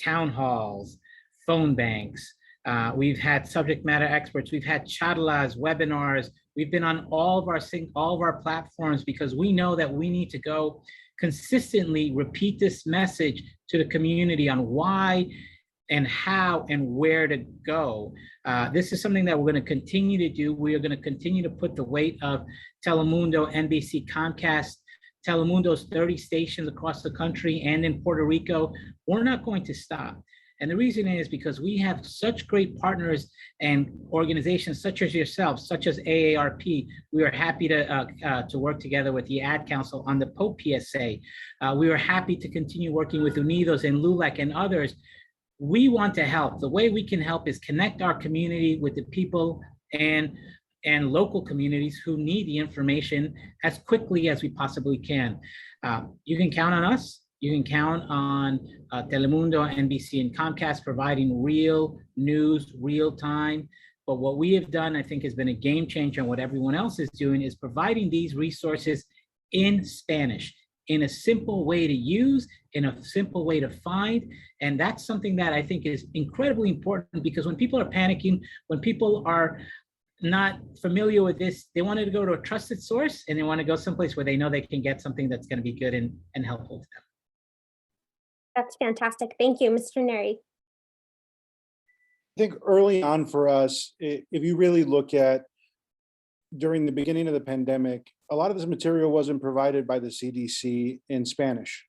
J: town halls, phone banks. We've had subject matter experts. We've had charlas, webinars. We've been on all of our platforms because we know that we need to go consistently repeat this message to the community on why and how and where to go. This is something that we're going to continue to do. We are going to continue to put the weight of Telemundo, NBC, Comcast, Telemundo's 30 stations across the country and in Puerto Rico. We're not going to stop. And the reason is because we have such great partners and organizations such as yourself, such as AARP. We are happy to work together with the Ad Council on the Pope PSA. We are happy to continue working with Unidos and LULAC and others. We want to help. The way we can help is connect our community with the people and local communities who need the information as quickly as we possibly can. You can count on us. You can count on Telemundo, NBC, and Comcast providing real news, real time. But what we have done, I think, has been a game changer, and what everyone else is doing is providing these resources in Spanish, in a simple way to use, in a simple way to find. And that's something that I think is incredibly important, because when people are panicking, when people are not familiar with this, they want to go to a trusted source, and they want to go someplace where they know they can get something that's going to be good and helpful to them.
I: That's fantastic. Thank you, Mr. NERI.
K: think early on for us, if you really look at during the beginning of the pandemic, a lot of this material wasn't provided by the CDC in Spanish.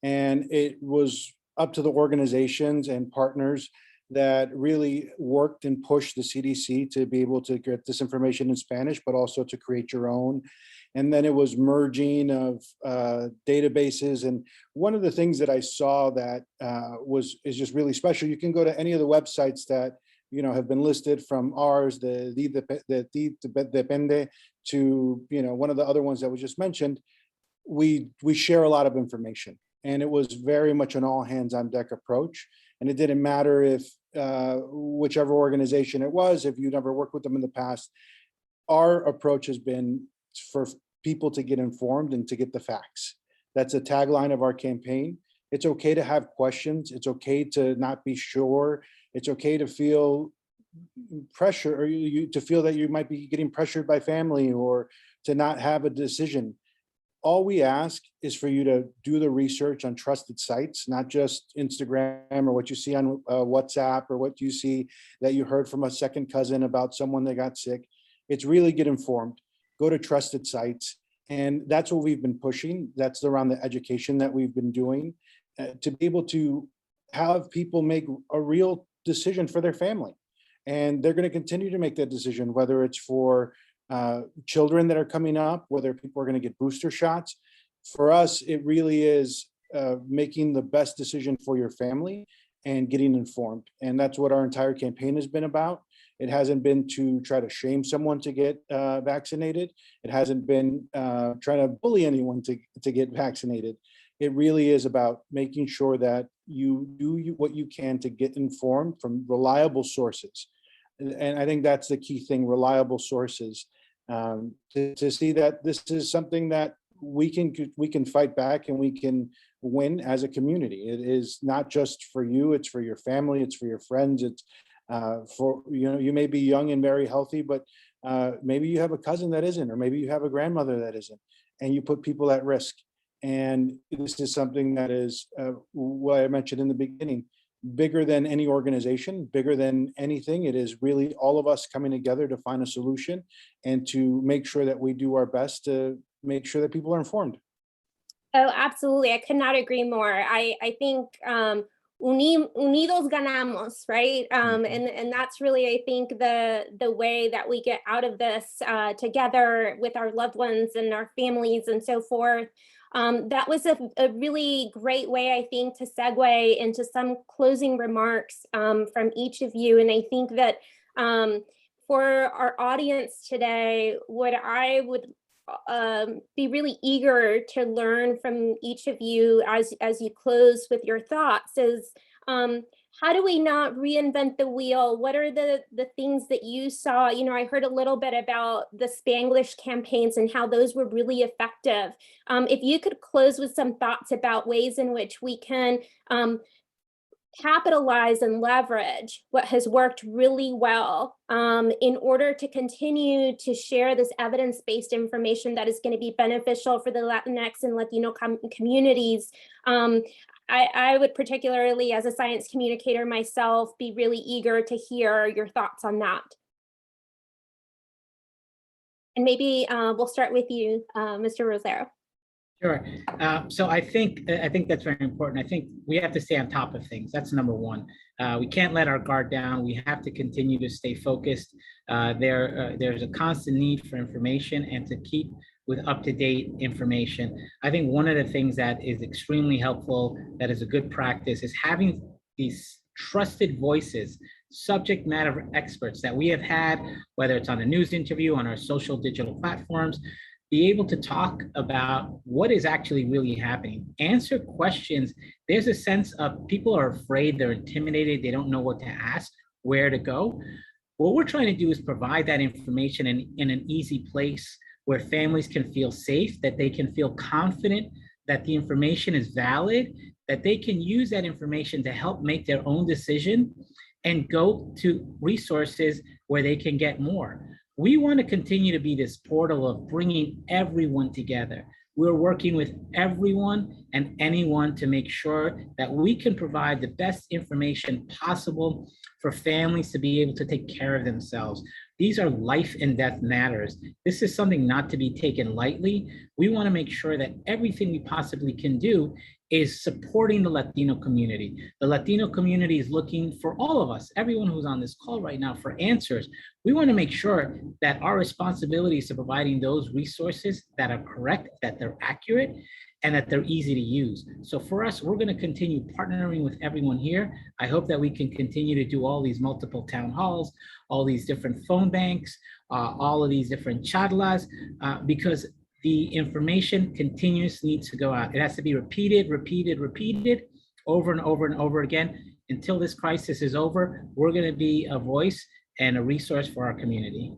K: And it was up to the organizations and partners that really worked and pushed the CDC to be able to get this information in Spanish, but also to create your own. And then it was merging of databases. And one of the things that I saw that is just really special, you can go to any of the websites that have been listed, from ours, the Depende, to one of the other ones that was just mentioned. We share a lot of information, and it was very much an all hands on deck approach. And it didn't matter if whichever organization it was, if you never worked with them in the past. Our approach has been for people to get informed and to get the facts. That's a tagline of our campaign. It's okay to have questions. It's okay to not be sure. It's okay to feel pressure, or to feel that you might be getting pressured by family, or to not have a decision. All we ask is for you to do the research on trusted sites, not just Instagram or what you see on WhatsApp, or what you see that you heard from a second cousin about someone that got sick. It's really get informed, go to trusted sites. And that's what we've been pushing. That's around the education that we've been doing to be able to have people make a real decision for their family. And they're going to continue to make that decision, whether it's for children that are coming up, whether people are going to get booster shots. For us, it really is making the best decision for your family and getting informed. And that's what our entire campaign has been about. It hasn't been to try to shame someone to get vaccinated. It hasn't been trying to bully anyone to get vaccinated. It really is about making sure that you do what you can to get informed from reliable sources. And I think that's the key thing, reliable sources, to see that this is something that we can fight back and we can win as a community. It is not just for you, it's for your family, it's for your friends, it's for, you may be young and very healthy, but maybe you have a cousin that isn't, or maybe you have a grandmother that isn't, and you put people at risk. And this is something that is what I mentioned in the beginning, bigger than any organization, bigger than anything. It is really all of us coming together to find a solution and to make sure that we do our best to make sure that people are informed.
I: Oh, absolutely. I could not agree more. I think unidos ganamos, right? And that's really, I think, the way that we get out of this together with our loved ones and our families and so forth. That was a really great way, I think, to segue into some closing remarks from each of you. And I think that for our audience today, what I would be really eager to learn from each of you as you close with your thoughts is, how do we not reinvent the wheel? What are the things that you saw? I heard a little bit about the Spanglish campaigns and how those were really effective. If you could close with some thoughts about ways in which we can capitalize and leverage what has worked really well in order to continue to share this evidence-based information that is going to be beneficial for the Latinx and Latino communities. I would particularly, as a science communicator myself, be really eager to hear your thoughts on that. And maybe we'll start with you, Mr. Rosero.
J: Sure. So I think that's very important. I think we have to stay on top of things. That's number one. We can't let our guard down. We have to continue to stay focused. There's a constant need for information and to keep with up-to-date information. I think one of the things that is extremely helpful, that is a good practice, is having these trusted voices, subject matter experts that we have had, whether it's on a news interview, on our social digital platforms, be able to talk about what is actually really happening, answer questions. There's a sense of people are afraid, they're intimidated, they don't know what to ask, where to go. What we're trying to do is provide that information in an easy place where families can feel safe, that they can feel confident that the information is valid, that they can use that information to help make their own decision and go to resources where they can get more. We want to continue to be this portal of bringing everyone together, We're working with everyone and anyone to make sure that we can provide the best information possible for families to be able to take care of themselves. These are life and death matters. This is something not to be taken lightly. We want to make sure that everything we possibly can do is supporting the Latino community. The Latino community is looking for all of us, everyone who's on this call right now, for answers. We want to make sure that our responsibility is to providing those resources that are correct, that they're accurate, and that they're easy to use. So for us, we're going to continue partnering with everyone here. I hope that we can continue to do all these multiple town halls, all these different phone banks, all of these different charlas, because the information continuously needs to go out. It has to be repeated over and over and over again. Until this crisis is over, we're going to be a voice and a resource for our community.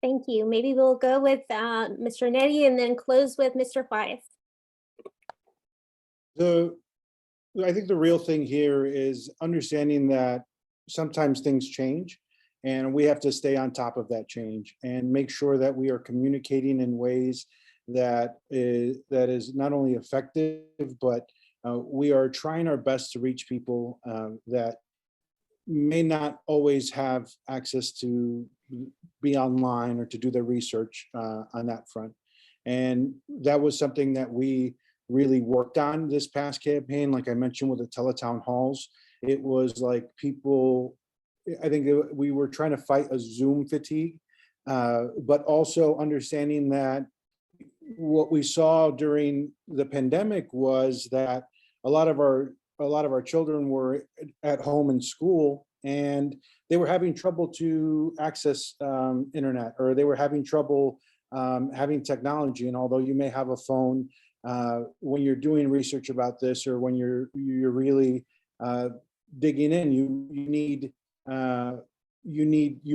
I: Thank you. Maybe we'll go with Mr. Neri and then close with Mr. Juarez.
K: I think the real thing here is understanding that sometimes things change, and we have to stay on top of that change and make sure that we are communicating in ways that is not only effective, but we are trying our best to reach people that may not always have access to be online or to do their research on that front. And that was something that we really worked on this past campaign. Like I mentioned with the teletown halls, it was like people, I think we were trying to fight a Zoom fatigue, but also understanding that what we saw during the pandemic was that a lot of our children were at home in school, and they were having trouble to access internet, or they were having trouble having technology. And although you may have a phone, when you're doing research about this, or when you're really digging in, you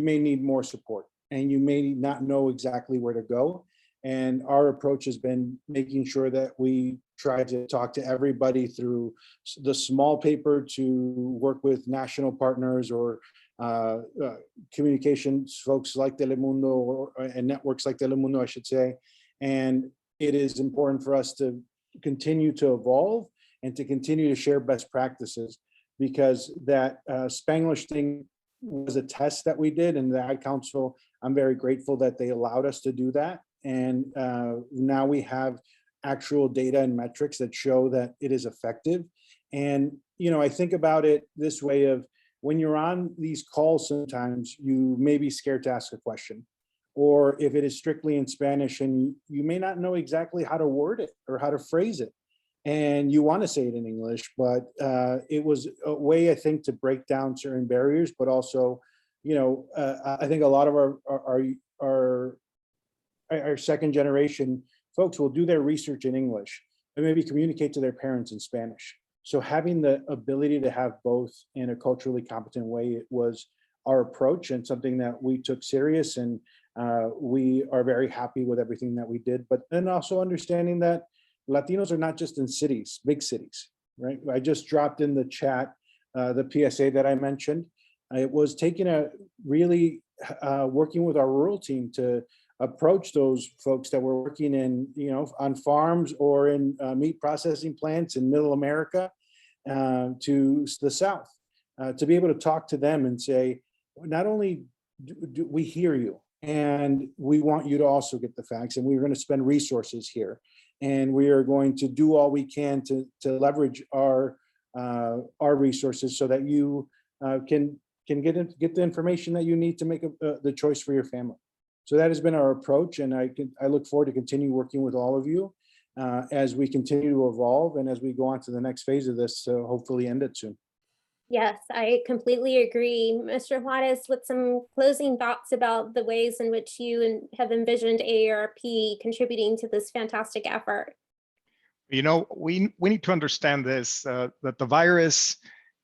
K: may need more support, and you may not know exactly where to go. And our approach has been making sure that we try to talk to everybody through the small paper to work with national partners or communications folks like Telemundo and networks like Telemundo, I should say. And it is important for us to continue to evolve and to continue to share best practices, because that Spanglish thing was a test that we did, and the Ad Council, I'm very grateful that they allowed us to do that. And now we have actual data and metrics that show that it is effective. And, you know, I think about it this way of, when you're on these calls, sometimes you may be scared to ask a question, or if it is strictly in Spanish and you may not know exactly how to word it or how to phrase it, and you want to say it in English, but it was a way, I think, to break down certain barriers, but also, you know, I think a lot of our second generation folks will do their research in English and maybe communicate to their parents in Spanish. So having the ability to have both in a culturally competent way, it was our approach, and something that we took serious, and we are very happy with everything that we did. But then also understanding that Latinos are not just in cities, big cities, right? I just dropped in the chat the PSA that I mentioned. It was taking a really working with our rural team to approach those folks that were working in, you know, on farms or in meat processing plants in middle America to the South, to be able to talk to them and say, not only do we hear you, and we want you to also get the facts, and we're going to spend resources here, and we are going to do all we can to leverage our resources so that you can get the information that you need to make the choice for your family. So that has been our approach, and I look forward to continue working with all of you as we continue to evolve and as we go on to the next phase of this, so hopefully end it soon.
I: Yes, I completely agree. Mr. Juarez, with some closing thoughts about the ways in which you have envisioned AARP contributing to this fantastic effort.
L: You know, we need to understand this, that the virus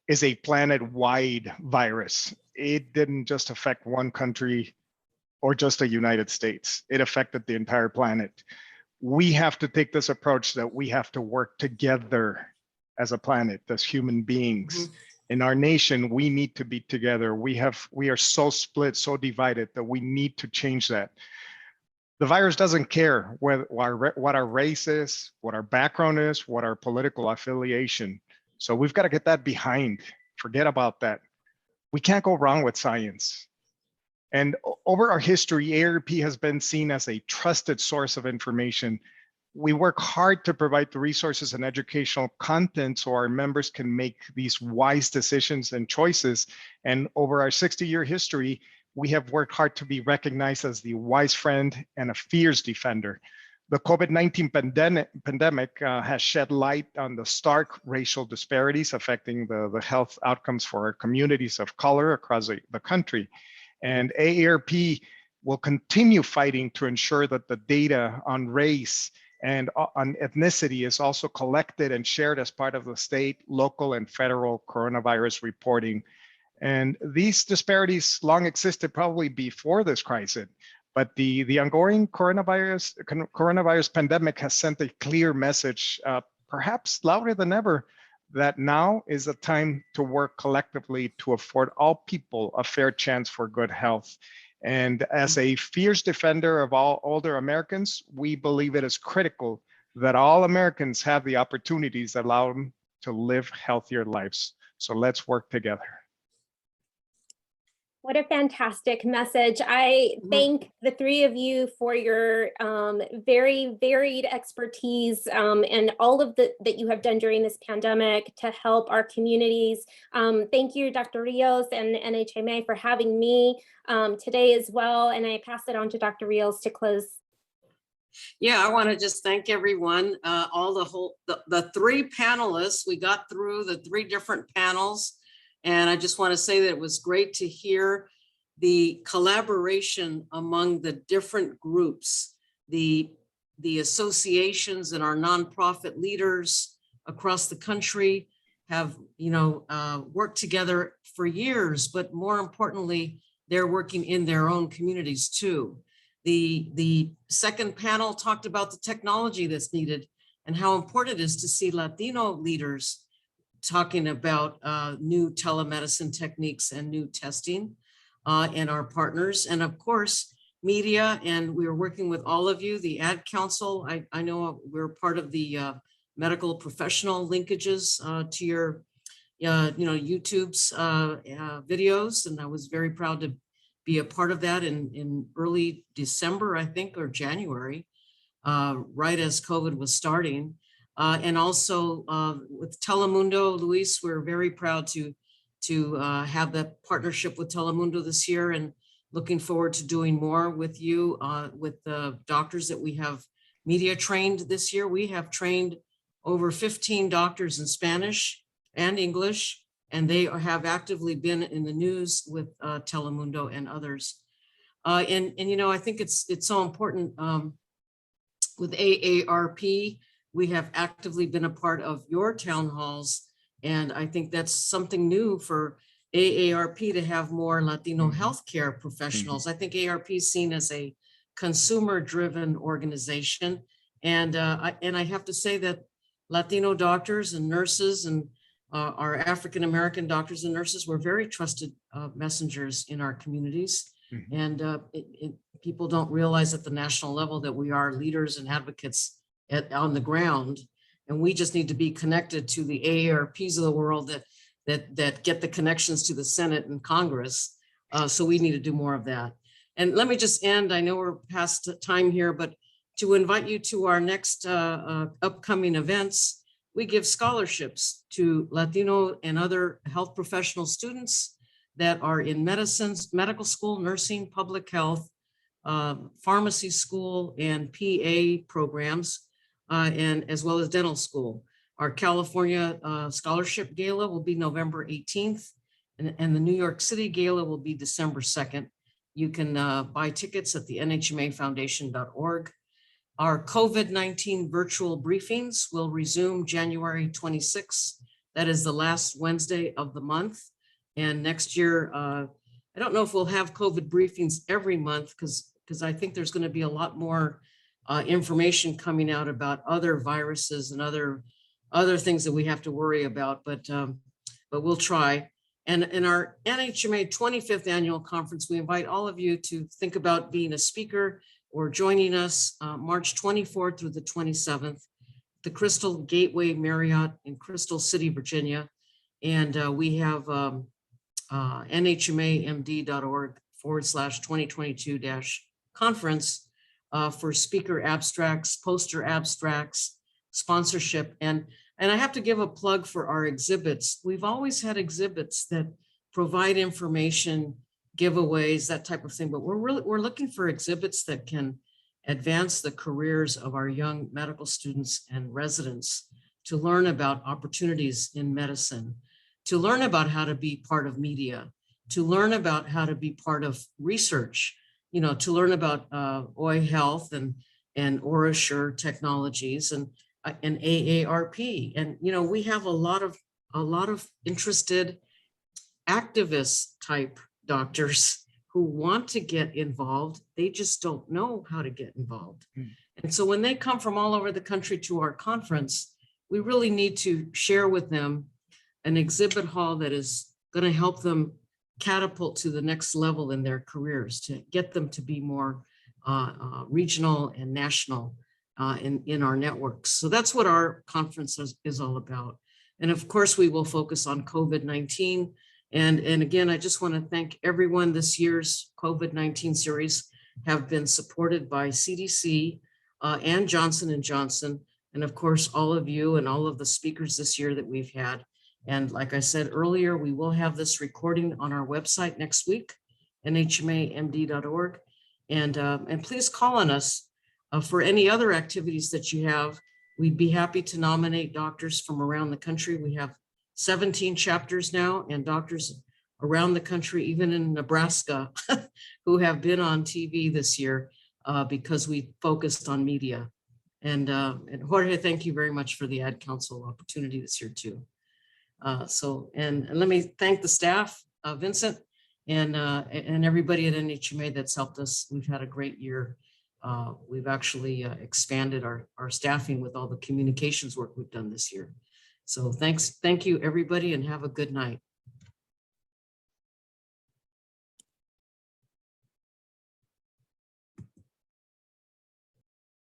L: is a planet-wide virus. It didn't just affect one country or just the United States. It affected the entire planet. We have to take this approach that we have to work together as a planet, as human beings. In our nation, we need to be together. We are so split, so divided that we need to change that. The virus doesn't care what our race is, what our background is, what our political affiliation. So we've got to get that behind. Forget about that. We can't go wrong with science. And over our history, AARP has been seen as a trusted source of information. We work hard to provide the resources and educational content so our members can make these wise decisions and choices. And over our 60-year history, we have worked hard to be recognized as the wise friend and a fierce defender. The COVID-19 pandemic has shed light on the stark racial disparities affecting the health outcomes for our communities of color across the country. And AARP will continue fighting to ensure that the data on race and on ethnicity is also collected and shared as part of the state, local, and federal coronavirus reporting. And these disparities long existed probably before this crisis, but the ongoing coronavirus pandemic has sent a clear message, perhaps louder than ever, that now is the time to work collectively to afford all people a fair chance for good health. And as a fierce defender of all older Americans, we believe it is critical that all Americans have the opportunities that allow them to live healthier lives. So let's work together.
I: What a fantastic message. I thank the three of you for your very varied expertise and all of that you have done during this pandemic to help our communities. Thank you, Dr. Rios and NHMA for having me today as well. And I pass it on to Dr. Rios to close.
A: Yeah, I want to just thank everyone, the three panelists. We got through the three different panels. And I just want to say that it was great to hear the collaboration among the different groups, the associations and our nonprofit leaders across the country have, worked together for years, but more importantly, they're working in their own communities too. The second panel talked about the technology that's needed and how important it is to see Latino leaders talking about new telemedicine techniques and new testing and our partners. And of course, media, and we are working with all of you, the Ad Council. I know we're part of the medical professional linkages to your, YouTube's videos. And I was very proud to be a part of that in early December, I think, or January, right as COVID was starting. And also with Telemundo, Luis, we're very proud to have that partnership with Telemundo this year and looking forward to doing more with you, with the doctors that we have media trained this year. We have trained over 15 doctors in Spanish and English, and they have actively been in the news with Telemundo and others. And I think it's so important with AARP. We have actively been a part of your town halls, and I think that's something new for AARP to have more Latino healthcare professionals. I think AARP is seen as a consumer-driven organization, and I have to say that Latino doctors and nurses and our African-American doctors and nurses were very trusted messengers in our communities. And people don't realize at the national level that we are leaders and advocates on the ground, and we just need to be connected to the AARPs of the world that get the connections to the Senate and Congress. So we need to do more of that. And let me just end. I know we're past time here, but to invite you to our next upcoming events. We give scholarships to Latino and other health professional students that are in medicines, medical school, nursing, public health, pharmacy school, and PA programs. And as well as dental school. Our California Scholarship Gala will be November 18th, and the New York City Gala will be December 2nd. You can buy tickets at the NHMAfoundation.org. Our COVID-19 virtual briefings will resume January 26th. That is the last Wednesday of the month. And next year, I don't know if we'll have COVID briefings every month because I think there's going to be a lot more information coming out about other viruses and other things that we have to worry about. But but we'll try. And in our NHMA 25th annual conference, we invite all of you to think about being a speaker or joining us March 24th through the 27th, the Crystal Gateway Marriott in Crystal City, Virginia. And we have nhmamd.org/2022-conference for speaker abstracts, poster abstracts, sponsorship. And I have to give a plug for our exhibits. We've always had exhibits that provide information, giveaways, that type of thing, but we're looking for exhibits that can advance the careers of our young medical students and residents, to learn about opportunities in medicine, to learn about how to be part of media, to learn about how to be part of research, to learn about OI health and OraSure technologies and AARP. And, we have a lot of interested activist type doctors who want to get involved. They just don't know how to get involved. And so when they come from all over the country to our conference, we really need to share with them an exhibit hall that is going to help them catapult to the next level in their careers, to get them to be more regional and national in our networks. So that's what our conference is all about. And of course, we will focus on COVID-19. And again, I just want to thank everyone. This year's COVID-19 series have been supported by CDC and Johnson & Johnson. And of course, all of you and all of the speakers this year that we've had. And like I said earlier, we will have this recording on our website next week, nhmamd.org. And please call on us for any other activities that you have. We'd be happy to nominate doctors from around the country. We have 17 chapters now, and doctors around the country, even in Nebraska, who have been on TV this year because we focused on media. And Jorge, thank you very much for the Ad Council opportunity this year too. And let me thank the staff, Vincent, and everybody at NHMA that's helped us. We've had a great year. We've actually expanded our staffing with all the communications work we've done this year. So thank you, everybody, and have a good night.